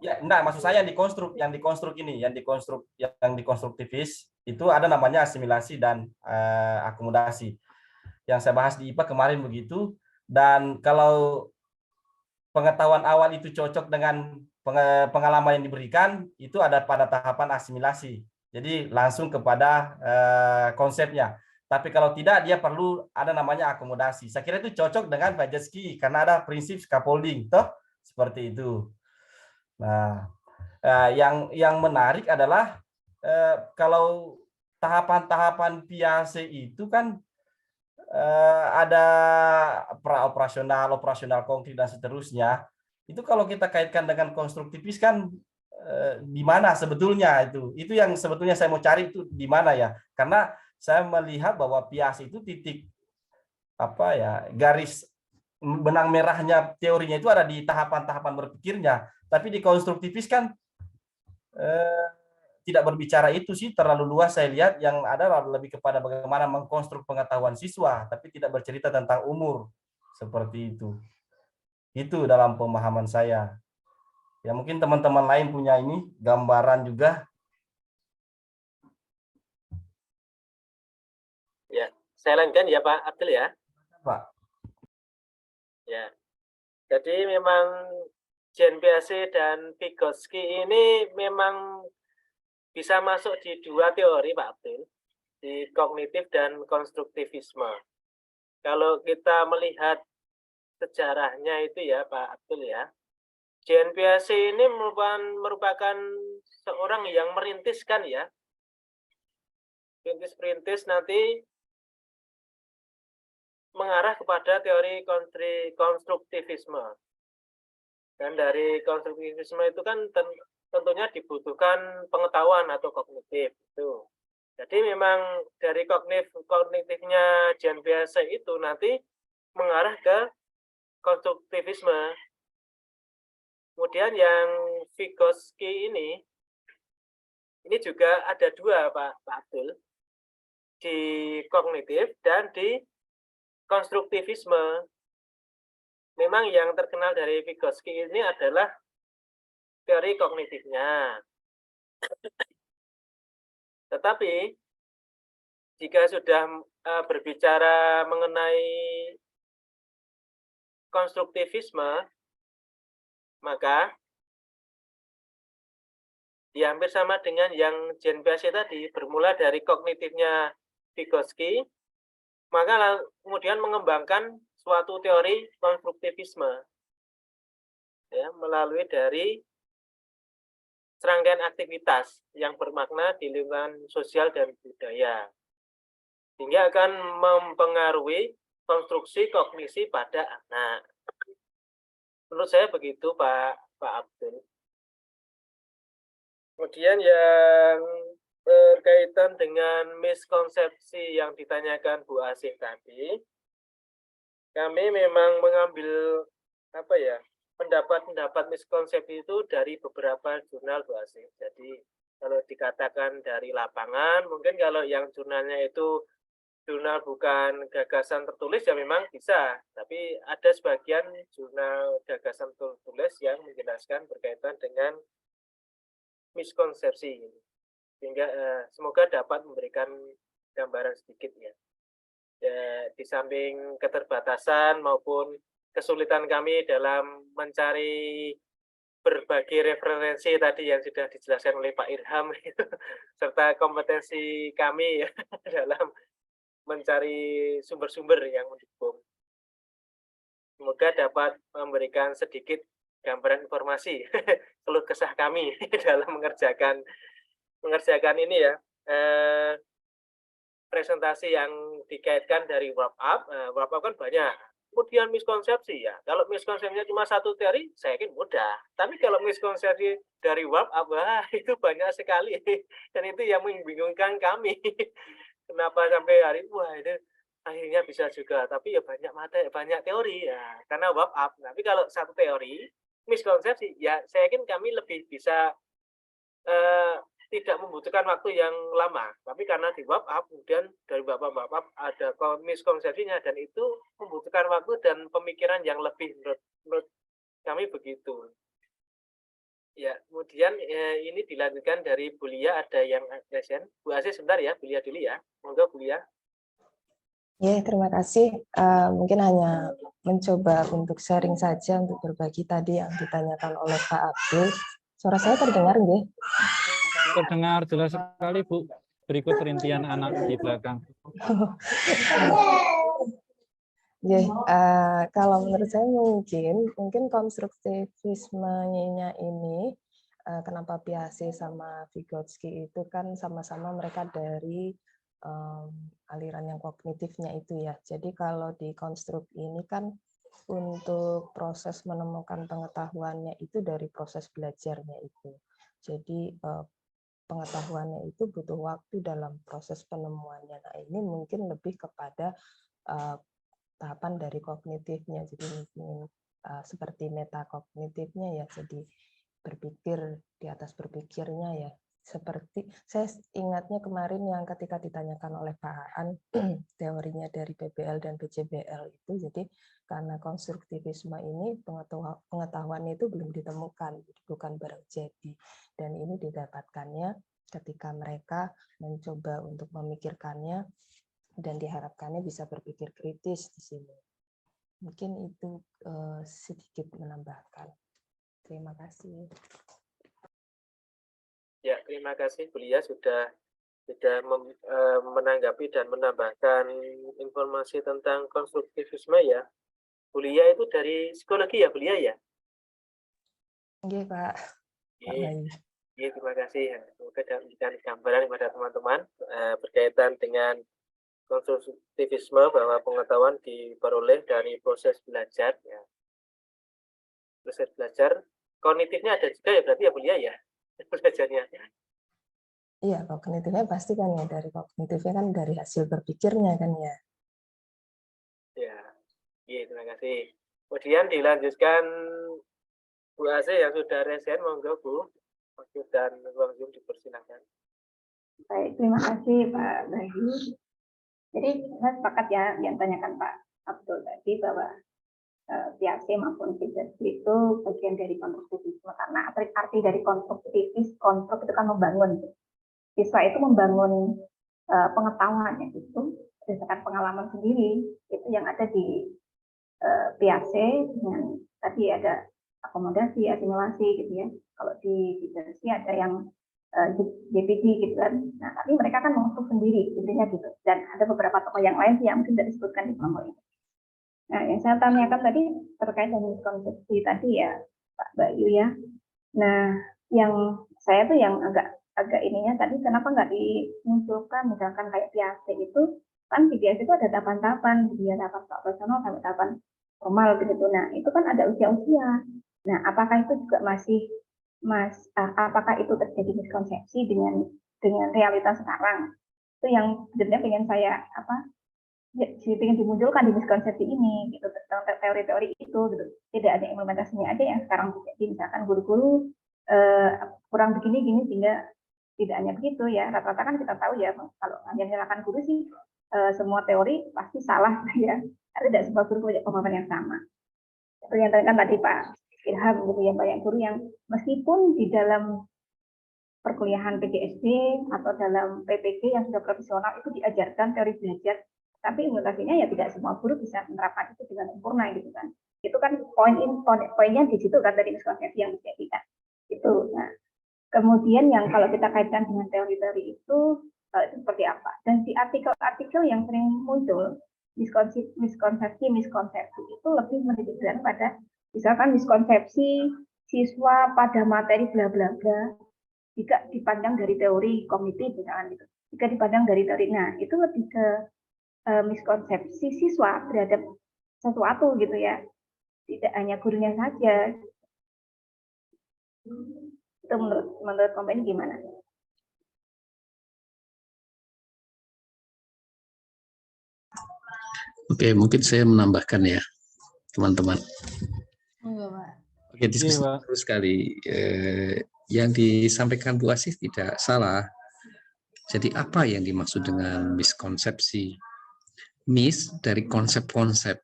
Ya, enggak, maksud saya yang dikonstruktivis itu ada namanya asimilasi dan akomodasi. Yang saya bahas di IPA kemarin begitu. Dan kalau pengetahuan awal itu cocok dengan pengalaman yang diberikan, itu ada pada tahapan asimilasi. Jadi langsung kepada konsepnya. Tapi kalau tidak, dia perlu ada namanya akomodasi. Saya kira itu cocok dengan Vygotsky karena ada prinsip scaffolding, toh seperti itu. Nah, yang menarik adalah kalau tahapan-tahapan PAC itu kan ada praoperasional, operasional konkret dan seterusnya. Itu kalau kita kaitkan dengan konstruktivis kan di mana sebetulnya itu? Itu yang sebetulnya saya mau cari itu di mana ya? Karena saya melihat bahwa PAC itu titik garis benang merahnya teorinya itu ada di tahapan-tahapan berpikirnya. Tapi di konstruktivis kan tidak berbicara itu sih, terlalu luas saya lihat. Yang ada lebih kepada bagaimana mengkonstruk pengetahuan siswa, tapi tidak bercerita tentang umur seperti itu. Itu dalam pemahaman saya. Ya mungkin teman-teman lain punya ini gambaran juga. Ya, saya lanjutkan ya Pak Abdul ya. Pak. Ya, jadi memang JNPAC dan Vygotsky ini memang bisa masuk di dua teori Pak Abdul, di kognitif dan konstruktivisme. Kalau kita melihat sejarahnya itu ya Pak Abdul ya, JNPAC ini merupakan seorang yang merintiskan ya, perintis-perintis nanti mengarah kepada teori konstruktivisme. Dan dari konstruktivisme itu kan tentunya dibutuhkan pengetahuan atau kognitif itu. Jadi memang dari kognitifnya JNPAC itu nanti mengarah ke konstruktivisme. Kemudian yang Vygotsky ini juga ada dua Pak Abdul, di kognitif dan di konstruktivisme. Memang yang terkenal dari Vygotsky ini adalah teori kognitifnya. Tetapi jika sudah berbicara mengenai konstruktivisme, maka ya hampir sama dengan yang JNPAC tadi, bermula dari kognitifnya Vygotsky, maka kemudian mengembangkan suatu teori konstruktivisme ya, melalui dari serangkaian aktivitas yang bermakna di lingkungan sosial dan budaya, sehingga akan mempengaruhi konstruksi kognisi pada anak. Menurut saya begitu Pak Abdul. Kemudian yang berkaitan dengan miskonsepsi yang ditanyakan Bu Asih tadi, kami memang mengambil pendapat-pendapat miskonsepsi itu dari beberapa jurnal Bu Asih. Jadi kalau dikatakan dari lapangan, mungkin kalau yang jurnalnya itu jurnal bukan gagasan tertulis ya memang bisa, tapi ada sebagian jurnal gagasan tertulis yang menjelaskan berkaitan dengan miskonsepsi ini. Sehingga semoga dapat memberikan gambaran sedikit ya. Di samping keterbatasan maupun kesulitan kami dalam mencari berbagai referensi tadi yang sudah dijelaskan oleh Pak Irham serta kompetensi kami ya dalam mencari sumber-sumber yang mendukung. Semoga dapat memberikan sedikit gambaran informasi keluh kesah kami dalam mengerjakan ini ya, presentasi yang dikaitkan dari wrap up. Wrap up kan banyak. Kemudian miskonsepsi ya. Kalau miskonsepsinya cuma satu teori, saya yakin mudah. Tapi kalau miskonsepsi dari wrap up, wah, itu banyak sekali. Dan itu yang membingungkan kami. Kenapa sampai hari wah itu akhirnya bisa juga. Tapi ya banyak teori ya. Karena wrap up. Tapi kalau satu teori, miskonsepsi, ya saya yakin kami lebih bisa tidak membutuhkan waktu yang lama, tapi karena di wrap up, kemudian dari wrap up ada miskonsepsinya dan itu membutuhkan waktu dan pemikiran yang lebih menurut kami begitu. Ya, kemudian ini dilanjutkan dari Bu Lia, ada yang present. Bu Asih sebentar ya, Bu Lia dulu ya. Monggo Bu Lia. Ya, terima kasih. Mungkin hanya mencoba untuk sharing saja untuk berbagi tadi yang ditanyakan oleh Pak Abdul. Suara saya terdengar nggih? Terdengar jelas sekali Bu. Berikut rintian anak di belakang. Kalau menurut saya mungkin konstruktivismenya ini, kenapa Piaget sama Vygotsky itu kan sama-sama mereka dari aliran yang kognitifnya itu ya. Jadi kalau di konstruk ini kan untuk proses menemukan pengetahuannya itu dari proses belajarnya itu. Jadi pengetahuannya itu butuh waktu dalam proses penemuannya. Nah ini mungkin lebih kepada tahapan dari kognitifnya. Jadi mungkin seperti metakognitifnya ya. Jadi berpikir di atas berpikirnya ya. Seperti saya ingatnya kemarin yang ketika ditanyakan oleh Pak Aan teorinya dari PBL dan PJBL itu, jadi karena konstruktivisme ini pengetahuan itu belum ditemukan, bukan barang jadi, dan ini didapatkannya ketika mereka mencoba untuk memikirkannya dan diharapkannya bisa berpikir kritis di sini. Mungkin itu sedikit menambahkan. Terima kasih. Ya, terima kasih Bu Lia sudah menanggapi dan menambahkan informasi tentang konstruktivisme ya. Bu Lia itu dari psikologi ya, Bu Lia ya? Oke, Pak. Iya, terima kasih. Semoga memberikan gambaran kepada teman-teman berkaitan dengan konstruktivisme bahwa pengetahuan diperoleh dari proses belajar. Ya. Proses belajar, kognitifnya ada juga ya berarti ya Bu Lia ya? Belajarnya. Iya, kognitifnya pasti kan ya, dari kognitifnya kan dari hasil berpikirnya kan ya. Ya, iya terima kasih. Kemudian dilanjutkan Bu Ase yang sudah resen, monggo Bu. Waktu dan ruang Zoom dipersilakan. Baik, terima kasih Pak Bayu. Jadi saya sepakat ya yang tanyakan Pak Abdul tadi bahwa PAC maupun Fidesky itu bagian dari konstruktivisme, karena arti dari konstruk itu kan membangun. Siswa itu membangun pengetahuannya itu berdasarkan pengalaman sendiri, itu yang ada di PAC dengan tadi ada akomodasi, asimilasi gitu ya. Kalau di Fidesky ada yang JPD gitu kan. Nah, tapi mereka kan mengutuk sendiri intinya gitu. Dan ada beberapa tokoh yang lain yang mungkin tidak disebutkan di kelompok ini. Nah, yang saya tanyakan tadi terkait dengan konsepsi tadi ya, Pak Bayu ya. Nah, yang saya tuh yang agak ininya tadi kenapa nggak dimunculkan misalkan kayak PAC itu kan di PAC itu ada tahapan-tahapan, dia tahapan operasional sampai tahapan formal begitu. Nah, itu kan ada usia-usia. Nah, apakah itu juga apakah itu terjadi miskonsepsi dengan realitas sekarang? Itu yang sebenarnya pengen saya ingin dimunculkan di miskonsepsi ini gitu, tentang teori-teori itu gitu. Tidak ada implementasinya aja yang sekarang terjadi, misalkan guru-guru kurang begini sehingga tidak hanya begitu ya, rata-rata kan kita tahu ya kalau hanya menyalahkan guru sih semua teori pasti salah ya, tidak semua guru punya pemahaman yang sama. Seperti yang tadi Pak Ilham gitu ya, banyak guru yang meskipun di dalam perkuliahan PGSD atau dalam PPG yang sudah profesional itu diajarkan teori belajar, tapi implementasinya ya tidak semua guru bisa menerapkan itu dengan sempurna gitu kan. Itu kan poinnya di situ kan, dari miskonsepsi yang terjadi kan. Itu. Nah, kemudian yang kalau kita kaitkan dengan teori-teori itu seperti apa? Dan di artikel-artikel yang sering muncul miskonsepsi itu lebih menitikkan pada misalkan miskonsepsi siswa pada materi bla bla bla jika dipandang dari teori kognitif misalkan gitu. Jika dipandang dari teori, nah itu lebih ke miskonsepsi siswa terhadap sesuatu gitu ya. Tidak hanya gurunya saja. Itu menurut Kompeni gimana? Oke, mungkin saya menambahkan ya, teman-teman. Oke, diskusi terus sekali. Yang disampaikan Bu Asih tidak salah. Jadi apa yang dimaksud dengan miskonsepsi? Mis dari konsep-konsep.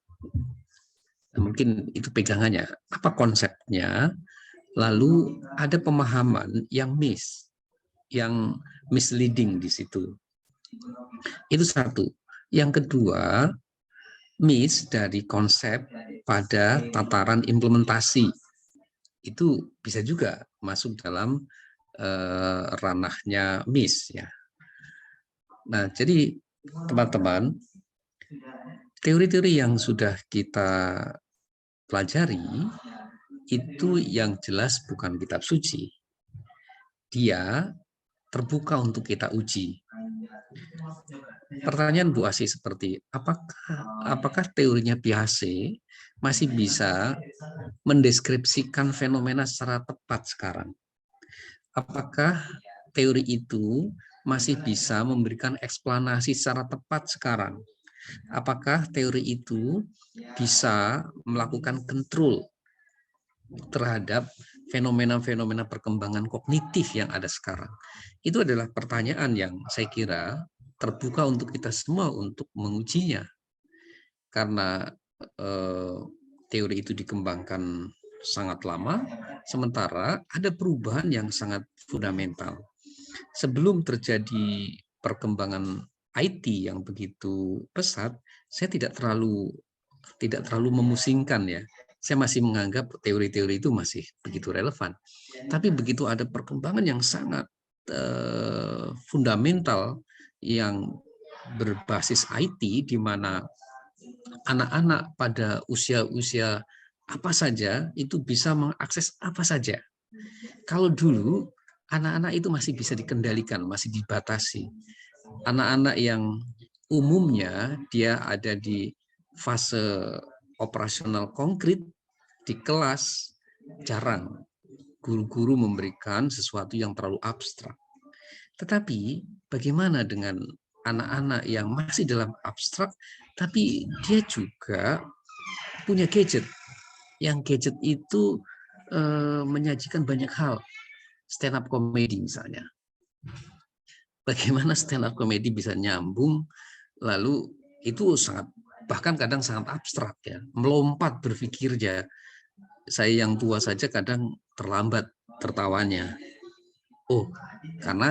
Nah, mungkin itu pegangannya. Apa konsepnya? Lalu ada pemahaman yang yang misleading di situ. Itu satu. Yang kedua, dari konsep pada tataran implementasi. Itu bisa juga masuk dalam ranahnya ya. Nah, jadi teman-teman, teori-teori yang sudah kita pelajari itu yang jelas bukan kitab suci. Dia terbuka untuk kita uji. Pertanyaan Bu Asih seperti, apakah teorinya PAC masih bisa mendeskripsikan fenomena secara tepat sekarang? Apakah teori itu masih bisa memberikan eksplanasi secara tepat sekarang? Apakah teori itu bisa melakukan kontrol terhadap fenomena-fenomena perkembangan kognitif yang ada sekarang. Itu adalah pertanyaan yang saya kira terbuka untuk kita semua untuk mengujinya. Karena teori itu dikembangkan sangat lama, sementara ada perubahan yang sangat fundamental. Sebelum terjadi perkembangan IT yang begitu pesat, saya tidak terlalu memusingkan ya. Saya masih menganggap teori-teori itu masih begitu relevan. Tapi begitu ada perkembangan yang sangat fundamental yang berbasis IT, di mana anak-anak pada usia-usia apa saja itu bisa mengakses apa saja. Kalau dulu anak-anak itu masih bisa dikendalikan, masih dibatasi. Anak-anak yang umumnya dia ada di fase operasional konkret di kelas, jarang guru-guru memberikan sesuatu yang terlalu abstrak. Tetapi bagaimana dengan anak-anak yang masih dalam abstrak, tapi dia juga punya gadget. Yang gadget itu menyajikan banyak hal. Stand up comedy misalnya. Bagaimana stand up comedy bisa nyambung, lalu itu sangat, bahkan kadang sangat abstrak ya, melompat berpikirnya. Saya yang tua saja kadang terlambat tertawanya. Oh, karena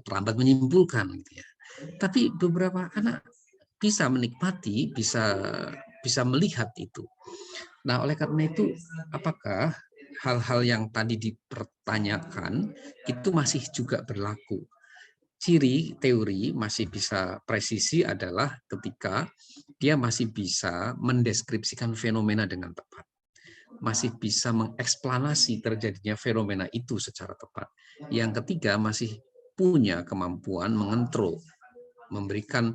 terlambat menyimpulkan gitu ya. Tapi beberapa anak bisa menikmati, bisa melihat itu. Nah, oleh karena itu, apakah hal-hal yang tadi dipertanyakan itu masih juga berlaku? Ciri teori masih bisa presisi adalah ketika dia masih bisa mendeskripsikan fenomena dengan tepat. Masih bisa mengeksplanasi terjadinya fenomena itu secara tepat. Yang ketiga, masih punya kemampuan mengontrol, memberikan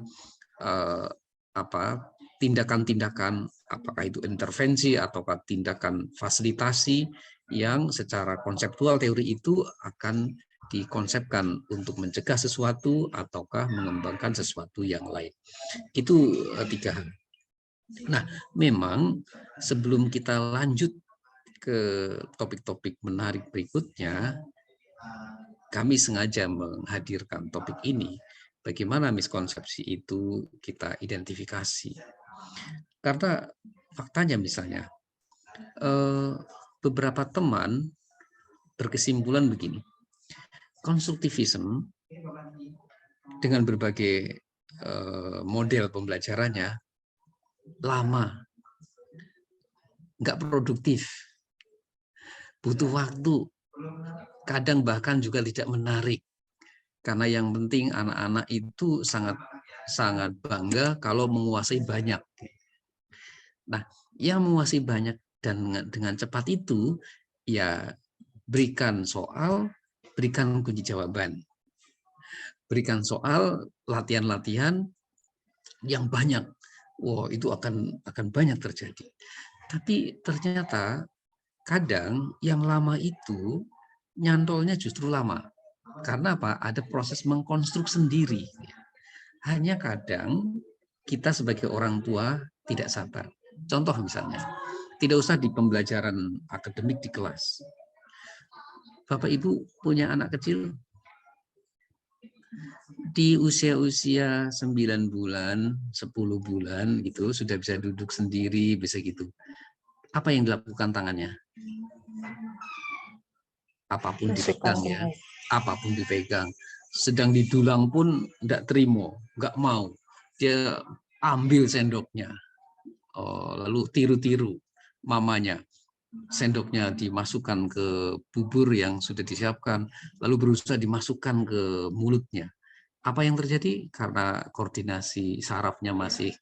tindakan-tindakan, apakah itu intervensi ataukah tindakan fasilitasi yang secara konseptual teori itu akan dikonsepkan untuk mencegah sesuatu ataukah mengembangkan sesuatu yang lain. Itu 3 hal. Nah, memang sebelum kita lanjut ke topik-topik menarik berikutnya, kami sengaja menghadirkan topik ini. Bagaimana miskonsepsi itu kita identifikasi. Karena faktanya misalnya, beberapa teman berkesimpulan begini, konstruktivisme dengan berbagai model pembelajarannya lama, nggak produktif, butuh waktu, kadang bahkan juga tidak menarik. Karena yang penting anak-anak itu sangat bangga kalau menguasai banyak. Nah, yang menguasai banyak dan dengan cepat itu, ya berikan soal, berikan kunci jawaban. Berikan soal, latihan-latihan yang banyak. Wow, itu akan banyak terjadi. Tapi ternyata kadang yang lama itu nyantolnya justru lama. Karena apa? Ada proses mengkonstruk sendiri. Hanya kadang kita sebagai orang tua tidak sabar. Contoh misalnya, tidak usah di pembelajaran akademik di kelas. Bapak Ibu punya anak kecil di usia-usia 9 bulan, 10 bulan gitu, sudah bisa duduk sendiri, bisa gitu. Apa yang dilakukan tangannya? Apapun dipegang ya, apapun dipegang. Sedang didulang pun enggak terima, enggak mau. Dia ambil sendoknya, lalu tiru-tiru mamanya. Sendoknya dimasukkan ke bubur yang sudah disiapkan, lalu berusaha dimasukkan ke mulutnya. Apa yang terjadi? Karena koordinasi sarafnya masih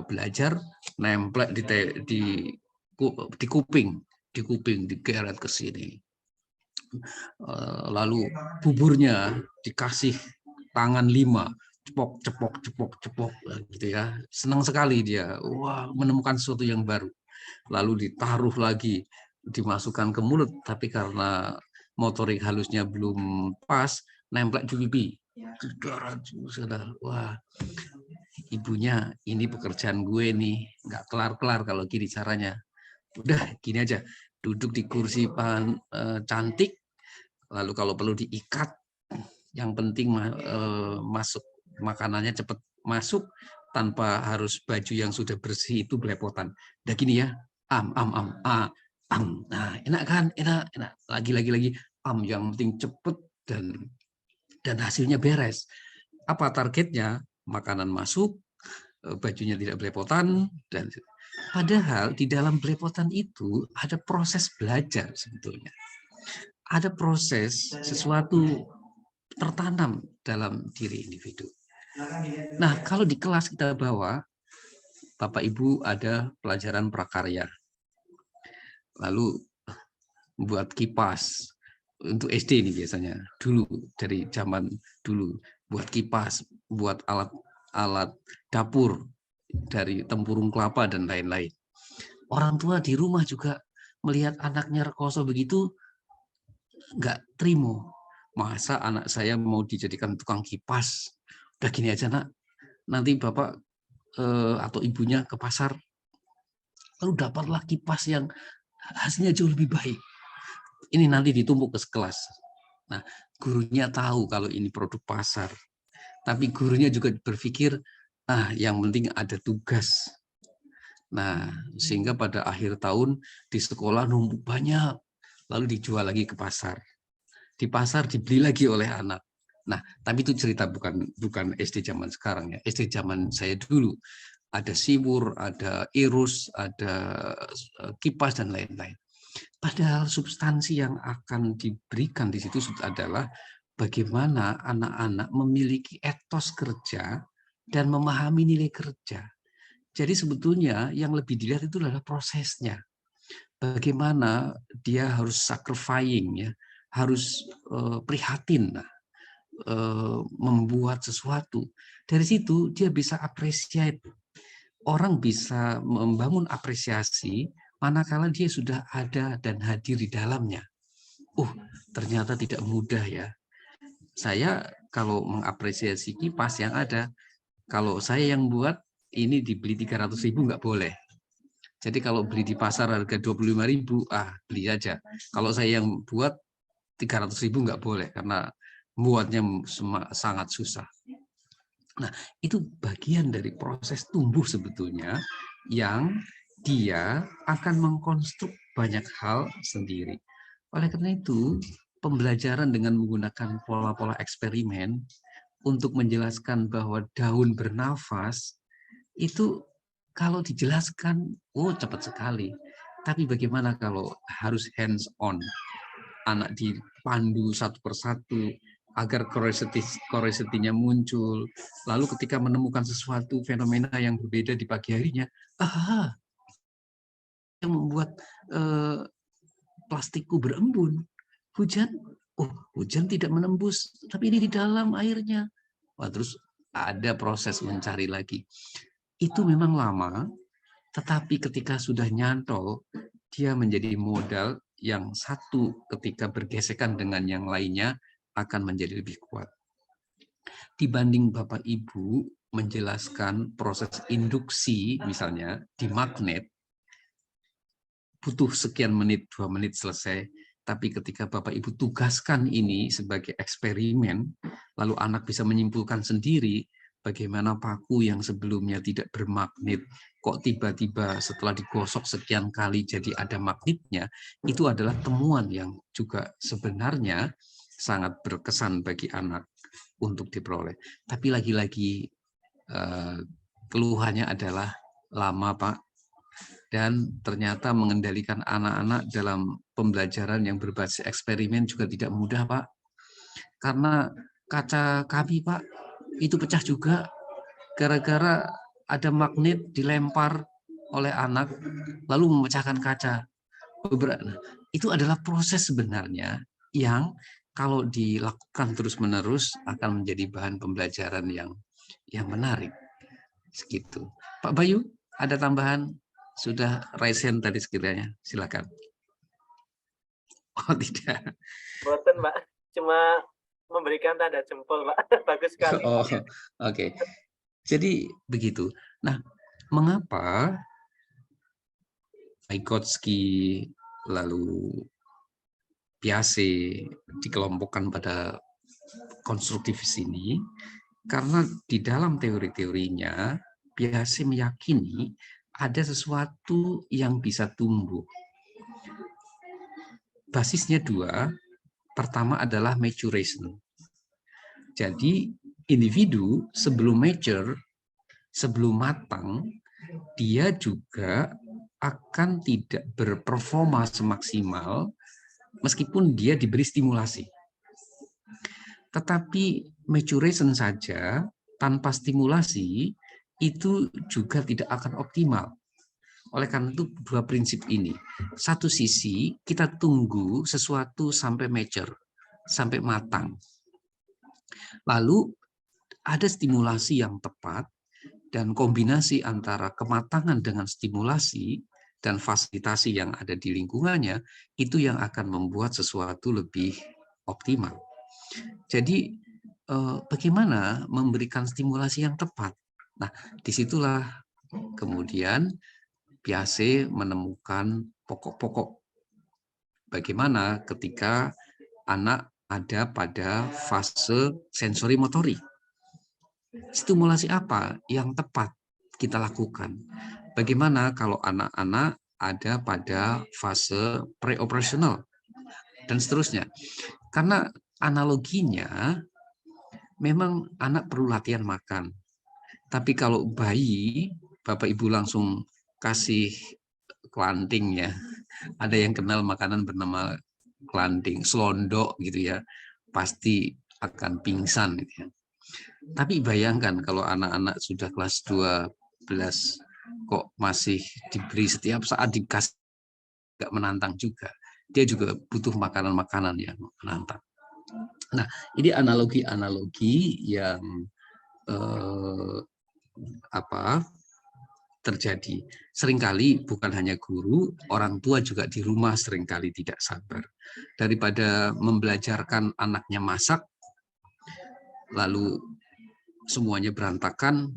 belajar, nempel di kuping, digeret ke sini. Lalu buburnya dikasih tangan 5, cepok gitu ya. Senang sekali dia, wah, menemukan sesuatu yang baru. Lalu ditaruh lagi, dimasukkan ke mulut, tapi karena motorik halusnya belum pas, nempel di pipi. Wah, ibunya, ini pekerjaan gue nih, nggak kelar-kelar kalau gini caranya. Udah gini aja, duduk di kursi cantik, lalu kalau perlu diikat, yang penting masuk makanannya cepat masuk tanpa harus baju yang sudah bersih itu belepotan. Udah gini ya, nah enak kan, enak, lagi, yang penting cepet dan hasilnya beres. Apa targetnya? Makanan masuk, bajunya tidak belepotan, dan padahal di dalam belepotan itu ada proses belajar sebetulnya. Ada proses sesuatu tertanam dalam diri individu. Nah, kalau di kelas kita bawa, Bapak Ibu ada pelajaran prakarya. Lalu buat kipas. Untuk SD ini biasanya, dulu, dari zaman dulu. Buat kipas, buat alat dapur, dari tempurung kelapa dan lain-lain. Orang tua di rumah juga melihat anaknya rekoso begitu, nggak terima. Masa anak saya mau dijadikan tukang kipas? Udah gini aja nak, nanti bapak atau ibunya ke pasar, lalu dapatlah kipas yang hasilnya jauh lebih baik. Ini nanti ditumpuk ke sekelas. Nah, gurunya tahu kalau ini produk pasar, tapi gurunya juga berpikir, yang penting ada tugas. Nah, sehingga pada akhir tahun di sekolah numpuk banyak, lalu dijual lagi ke pasar. Di pasar dibeli lagi oleh anak. Nah, tapi itu cerita bukan SD zaman sekarang ya. SD zaman saya dulu ada siwur, ada irus, ada kipas dan lain-lain. Padahal substansi yang akan diberikan di situ adalah bagaimana anak-anak memiliki etos kerja dan memahami nilai kerja. Jadi sebetulnya yang lebih dilihat itu adalah prosesnya. Bagaimana dia harus sacrificing, ya, harus prihatin, membuat sesuatu. Dari situ dia bisa appreciate. Orang bisa membangun apresiasi manakala dia sudah ada dan hadir di dalamnya. Ternyata tidak mudah ya. Saya kalau mengapresiasi kipas yang ada, kalau saya yang buat, ini dibeli 300.000 nggak boleh. Jadi kalau beli di pasar harga 25.000, beli aja. Kalau saya yang buat 300.000 nggak boleh, karena buatnya sangat susah. Nah, itu bagian dari proses tumbuh sebetulnya, yang dia akan mengkonstruk banyak hal sendiri. Oleh karena itu, pembelajaran dengan menggunakan pola-pola eksperimen untuk menjelaskan bahwa daun bernafas, itu kalau dijelaskan, cepat sekali. Tapi bagaimana kalau harus hands on? Anak dipandu satu persatu agar curiosity-nya muncul. Lalu ketika menemukan sesuatu fenomena yang berbeda di pagi harinya, yang membuat plastikku berembun. Hujan, hujan tidak menembus, tapi ini di dalam airnya. Terus ada proses mencari lagi. Itu memang lama, tetapi ketika sudah nyantol, dia menjadi modal yang satu ketika bergesekan dengan yang lainnya akan menjadi lebih kuat. Dibanding Bapak Ibu menjelaskan proses induksi, misalnya di magnet, butuh sekian menit, 2 menit selesai. Tapi ketika Bapak Ibu tugaskan ini sebagai eksperimen, lalu anak bisa menyimpulkan sendiri bagaimana paku yang sebelumnya tidak bermagnet, kok tiba-tiba setelah digosok sekian kali jadi ada magnetnya, itu adalah temuan yang juga sebenarnya sangat berkesan bagi anak untuk diperoleh. Tapi lagi-lagi keluhannya adalah lama, Pak. Dan ternyata mengendalikan anak-anak dalam pembelajaran yang berbasis eksperimen juga tidak mudah, Pak. Karena kaca kami, Pak, itu pecah juga gara-gara ada magnet dilempar oleh anak lalu memecahkan kaca. Itu adalah proses sebenarnya yang kalau dilakukan terus-menerus akan menjadi bahan pembelajaran yang menarik. Segitu. Pak Bayu, ada tambahan? Sudah raise hand tadi sekiranya, silakan. Tidak. Boten, Pak. Cuma memberikan tanda jempol, Pak. Bagus sekali. Oke. Jadi begitu. Nah, mengapa Vygotsky, lalu Piaget dikelompokkan pada konstruktivis ini karena di dalam teori-teorinya Piaget meyakini ada sesuatu yang bisa tumbuh. Basisnya dua. Pertama adalah maturation. Jadi individu sebelum mature, sebelum matang, dia juga akan tidak berperforma semaksimal meskipun dia diberi stimulasi. Tetapi maturation saja tanpa stimulasi itu juga tidak akan optimal. Oleh karena itu dua prinsip ini. Satu sisi kita tunggu sesuatu sampai mature, sampai matang. Lalu ada stimulasi yang tepat dan kombinasi antara kematangan dengan stimulasi dan fasilitasi yang ada di lingkungannya itu yang akan membuat sesuatu lebih optimal. Jadi bagaimana memberikan stimulasi yang tepat? Nah, disitulah kemudian Piaget menemukan pokok-pokok bagaimana ketika anak ada pada fase sensori motorik. Stimulasi apa yang tepat kita lakukan? Bagaimana kalau anak-anak ada pada fase pre-operasional dan seterusnya? Karena analoginya memang anak perlu latihan makan. Tapi kalau bayi, Bapak Ibu langsung kasih kelanting ya. Ada yang kenal makanan bernama kelanting, selondok gitu ya. Pasti akan pingsan gitu ya. Tapi bayangkan kalau anak-anak sudah kelas 12 kok masih diberi setiap saat dikasih, nggak menantang juga. Dia juga butuh makanan-makanan yang menantang. Nah, ini analogi-analogi yang terjadi. Seringkali bukan hanya guru, orang tua juga di rumah seringkali tidak sabar. Daripada membelajarkan anaknya masak, lalu semuanya berantakan,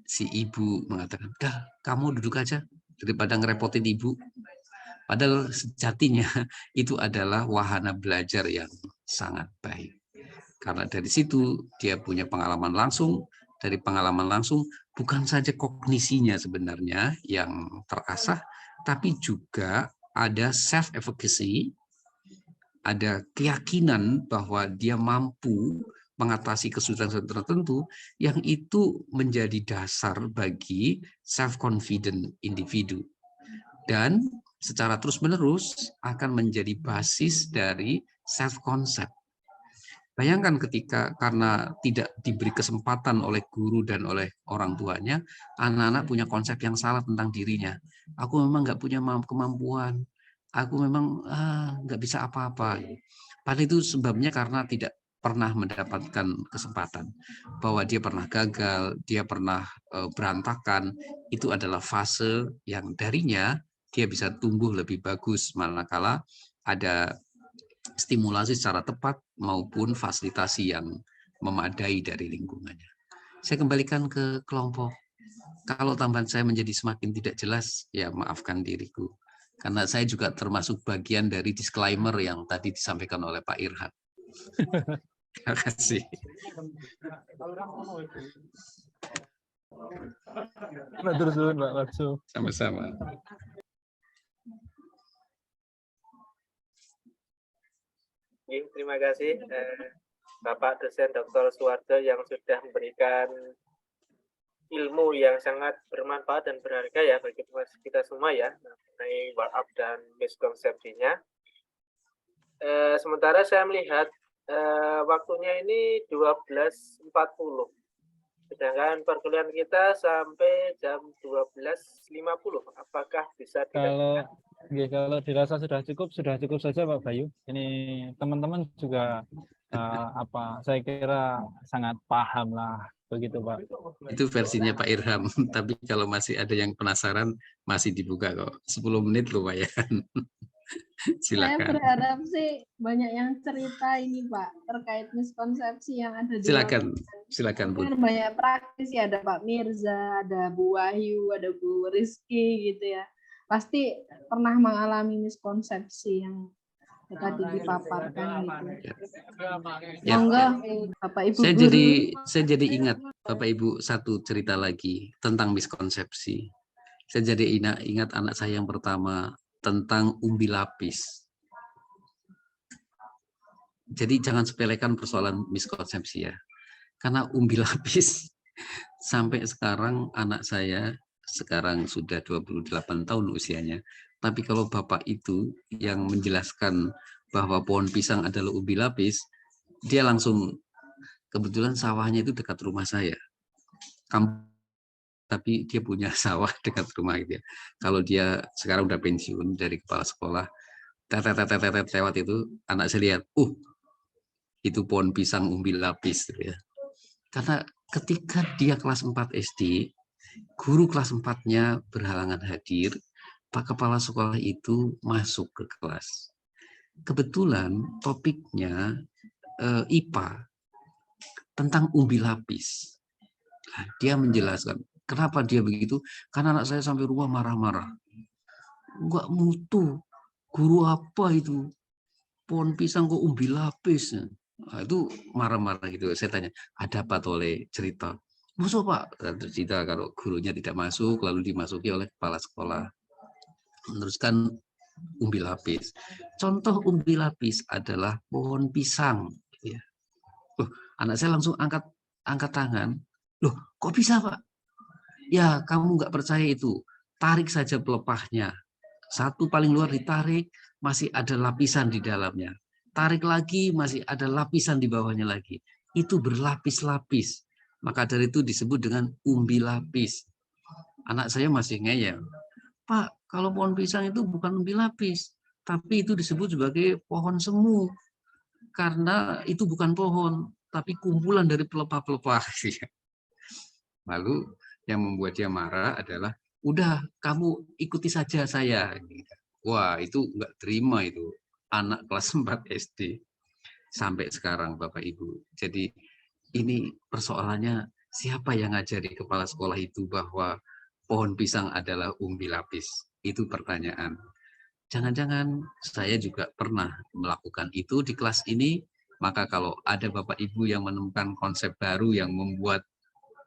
si ibu mengatakan, "Dah, kamu duduk aja daripada ngerepotin ibu." Padahal sejatinya itu adalah wahana belajar yang sangat baik. Karena dari situ dia punya pengalaman langsung, dari pengalaman langsung bukan saja kognisinya sebenarnya yang terasah, tapi juga ada self-efficacy, ada keyakinan bahwa dia mampu mengatasi kesulitan tertentu yang itu menjadi dasar bagi self-confident individu. Dan secara terus-menerus akan menjadi basis dari self-concept. Bayangkan ketika karena tidak diberi kesempatan oleh guru dan oleh orang tuanya, anak-anak punya konsep yang salah tentang dirinya. Aku memang nggak punya kemampuan, aku memang nggak bisa apa-apa. Padahal itu sebabnya karena tidak pernah mendapatkan kesempatan. Bahwa dia pernah gagal, dia pernah berantakan, itu adalah fase yang darinya dia bisa tumbuh lebih bagus manakala ada stimulasi secara tepat maupun fasilitasi yang memadai dari lingkungannya. Saya kembalikan ke kelompok. Kalau tambahan saya menjadi semakin tidak jelas, ya maafkan diriku. Karena saya juga termasuk bagian dari disclaimer yang tadi disampaikan oleh Pak Irhad. Terima kasih. Sama-sama. Terima kasih Bapak dosen Dr. Suwardo yang sudah memberikan ilmu yang sangat bermanfaat dan berharga ya bagi kita semua ya mengenai warp dan miskonsepsinya. Sementara saya melihat waktunya ini 12.40. Sedangkan perkuliahan kita sampai jam 12.50. Apakah bisa kalau dirasa sudah cukup saja Pak Bayu. Ini teman-teman juga saya kira sangat paham lah begitu Pak. Itu versinya Pak Irham, tapi kalau masih ada yang penasaran masih dibuka kok. 10 menit lumayan. Silakan. Saya berharap sih banyak yang cerita ini Pak terkait miskonsepsi yang ada di Silakan Bu. Banyak praktis ya, ada Pak Mirza, ada Bu Wahyu, ada Bu Rizky gitu ya. pasti pernah mengalami miskonsepsi yang tadi dipaparkan gitu. Ya. Monggo Bapak Ibu Saya guru. jadi ingat Bapak Ibu satu cerita lagi tentang miskonsepsi. Saya jadi ingat anak saya yang pertama tentang umbi lapis. Jadi jangan sepelekan persoalan miskonsepsi ya. Karena umbi lapis sampai sekarang anak saya sekarang sudah 28 tahun usianya. Tapi kalau Bapak itu yang menjelaskan bahwa pohon pisang adalah umbi lapis, dia langsung, kebetulan sawahnya itu dekat rumah saya. Tapi dia punya sawah dekat rumah gitu ya. Kalau dia sekarang udah pensiun dari kepala sekolah, tetet lewat itu, anak saya lihat, itu pohon pisang umbi lapis gitu ya. Karena ketika dia kelas 4 SD, guru kelas 4-nya berhalangan hadir, Pak Kepala Sekolah itu masuk ke kelas. Kebetulan topiknya IPA tentang umbi lapis. Nah, dia menjelaskan, kenapa dia begitu? Karena anak saya sampai rumah marah-marah. Enggak mutu, guru apa itu? Pohon pisang kok umbi lapis? Nah, itu marah-marah gitu. Saya tanya, ada apa Tole? Cerita. Masuk Pak? Cerita kalau gurunya tidak masuk, lalu dimasuki oleh kepala sekolah. Meneruskan umbi lapis. Contoh umbi lapis adalah pohon pisang. Ya. Anak saya langsung angkat tangan. Loh, kok bisa Pak? Ya, kamu nggak percaya itu. Tarik saja pelepahnya. Satu paling luar ditarik, masih ada lapisan di dalamnya. Tarik lagi, masih ada lapisan di bawahnya lagi. Itu berlapis-lapis. Maka dari itu disebut dengan umbi lapis. Anak saya masih ngeyel. Pak, kalau pohon pisang itu bukan umbi lapis, tapi itu disebut sebagai pohon semu. Karena itu bukan pohon, tapi kumpulan dari pelepah-pelepah. Lalu yang membuat dia marah adalah, udah kamu ikuti saja saya. Wah, itu nggak terima itu. Anak kelas 4 SD. Sampai sekarang Bapak Ibu. Jadi ini persoalannya siapa yang ngajari kepala sekolah itu bahwa pohon pisang adalah umbi lapis? Itu pertanyaan. Jangan-jangan saya juga pernah melakukan itu di kelas ini, maka kalau ada Bapak Ibu yang menemukan konsep baru yang membuat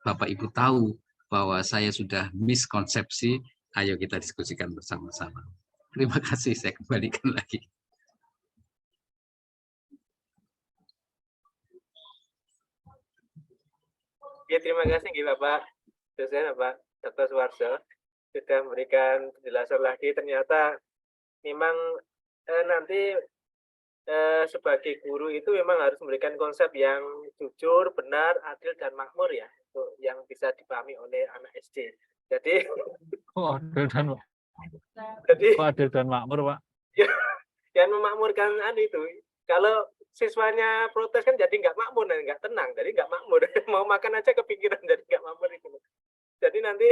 Bapak Ibu tahu bahwa saya sudah miskonsepsi, ayo kita diskusikan bersama-sama. Terima kasih, saya kembalikan lagi. Ya, terima kasih Bapak dosen, Bapak Dr. Suwarso sudah memberikan penjelasan lagi. Ternyata memang nanti sebagai guru itu memang harus memberikan konsep yang jujur, benar, adil, dan makmur ya, untuk yang bisa dipahami oleh anak SD. Jadi, adil dan makmur, Pak. yang memakmurkan itu, kalau siswanya protes kan jadi nggak makmur dan nggak tenang, jadi nggak makmur. Mau makan aja kepikiran, jadi nggak makmur itu. Jadi nanti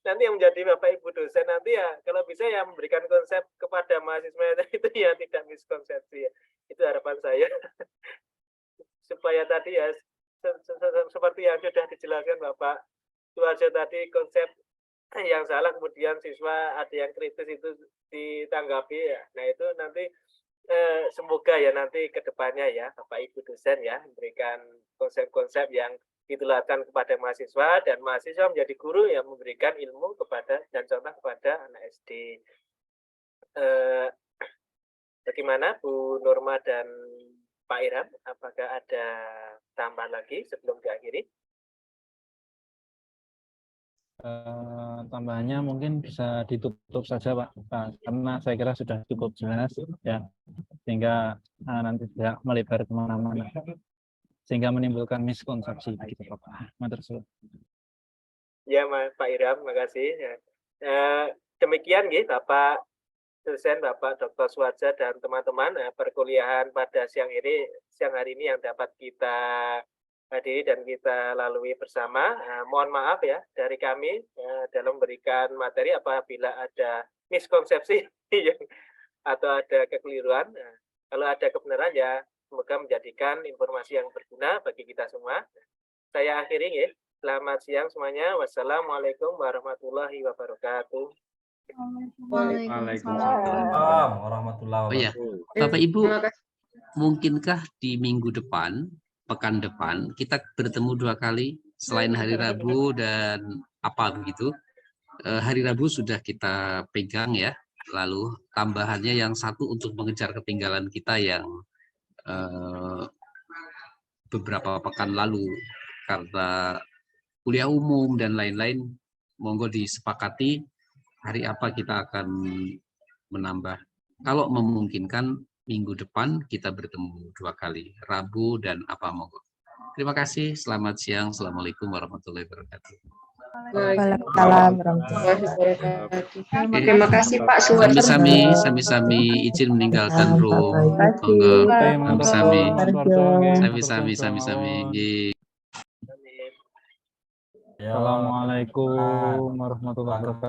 yang menjadi Bapak Ibu dosen nanti ya kalau bisa ya memberikan konsep kepada mahasiswa itu ya tidak miskonsepsi ya. Itu harapan saya. Supaya tadi ya seperti yang sudah dijelaskan Bapak Suwarso tadi, konsep yang salah kemudian siswa ada yang kritis itu ditanggapi ya. Nah itu nanti semoga ya nanti ke depannya ya Bapak Ibu dosen ya memberikan konsep-konsep yang ditularkan kepada mahasiswa dan mahasiswa menjadi guru yang memberikan ilmu kepada dan contoh kepada anak SD. Bagaimana Bu Norma dan Pak Iram? Apakah ada tambahan lagi sebelum diakhiri? Tambahannya mungkin bisa ditutup saja Pak, karena saya kira sudah cukup jelas ya, sehingga nanti tidak melebar kemana-mana, sehingga menimbulkan miskonsepsi begitu Pak. Ya Pak Iram, terima kasih. Demikian ya Bapak dosen, Bapak Dr. Suwarso dan teman-teman perkuliahan pada siang hari ini yang dapat kita hadiri dan kita lalui bersama. Mohon maaf ya dari kami dalam memberikan materi apabila ada miskonsepsi atau ada kekeliruan. Kalau ada kebenaran ya semoga menjadikan informasi yang berguna bagi kita semua. Saya akhiri ya. Selamat siang semuanya. Wassalamualaikum warahmatullahi wabarakatuh. Waalaikumsalam warahmatullahi Oh ya, wabarakatuh. Bapak Ibu, mungkinkah di minggu depan, pekan depan, kita bertemu 2 kali selain hari Rabu dan apa begitu? Hari Rabu sudah kita pegang ya, lalu tambahannya yang satu untuk mengejar ketinggalan kita yang beberapa pekan lalu karena kuliah umum dan lain-lain, monggo disepakati hari apa kita akan menambah. Kalau memungkinkan minggu depan kita bertemu 2 kali, Rabu dan apa monggo. Terima kasih, selamat siang, Assalamualaikum warahmatullahi wabarakatuh. Waalaikumsalam warahmatullahi wabarakatuh. Terima kasih Pak Suwardi. Sami-sami izin meninggalkan room. Monggo, sami-sami. Assalamualaikum warahmatullahi wabarakatuh.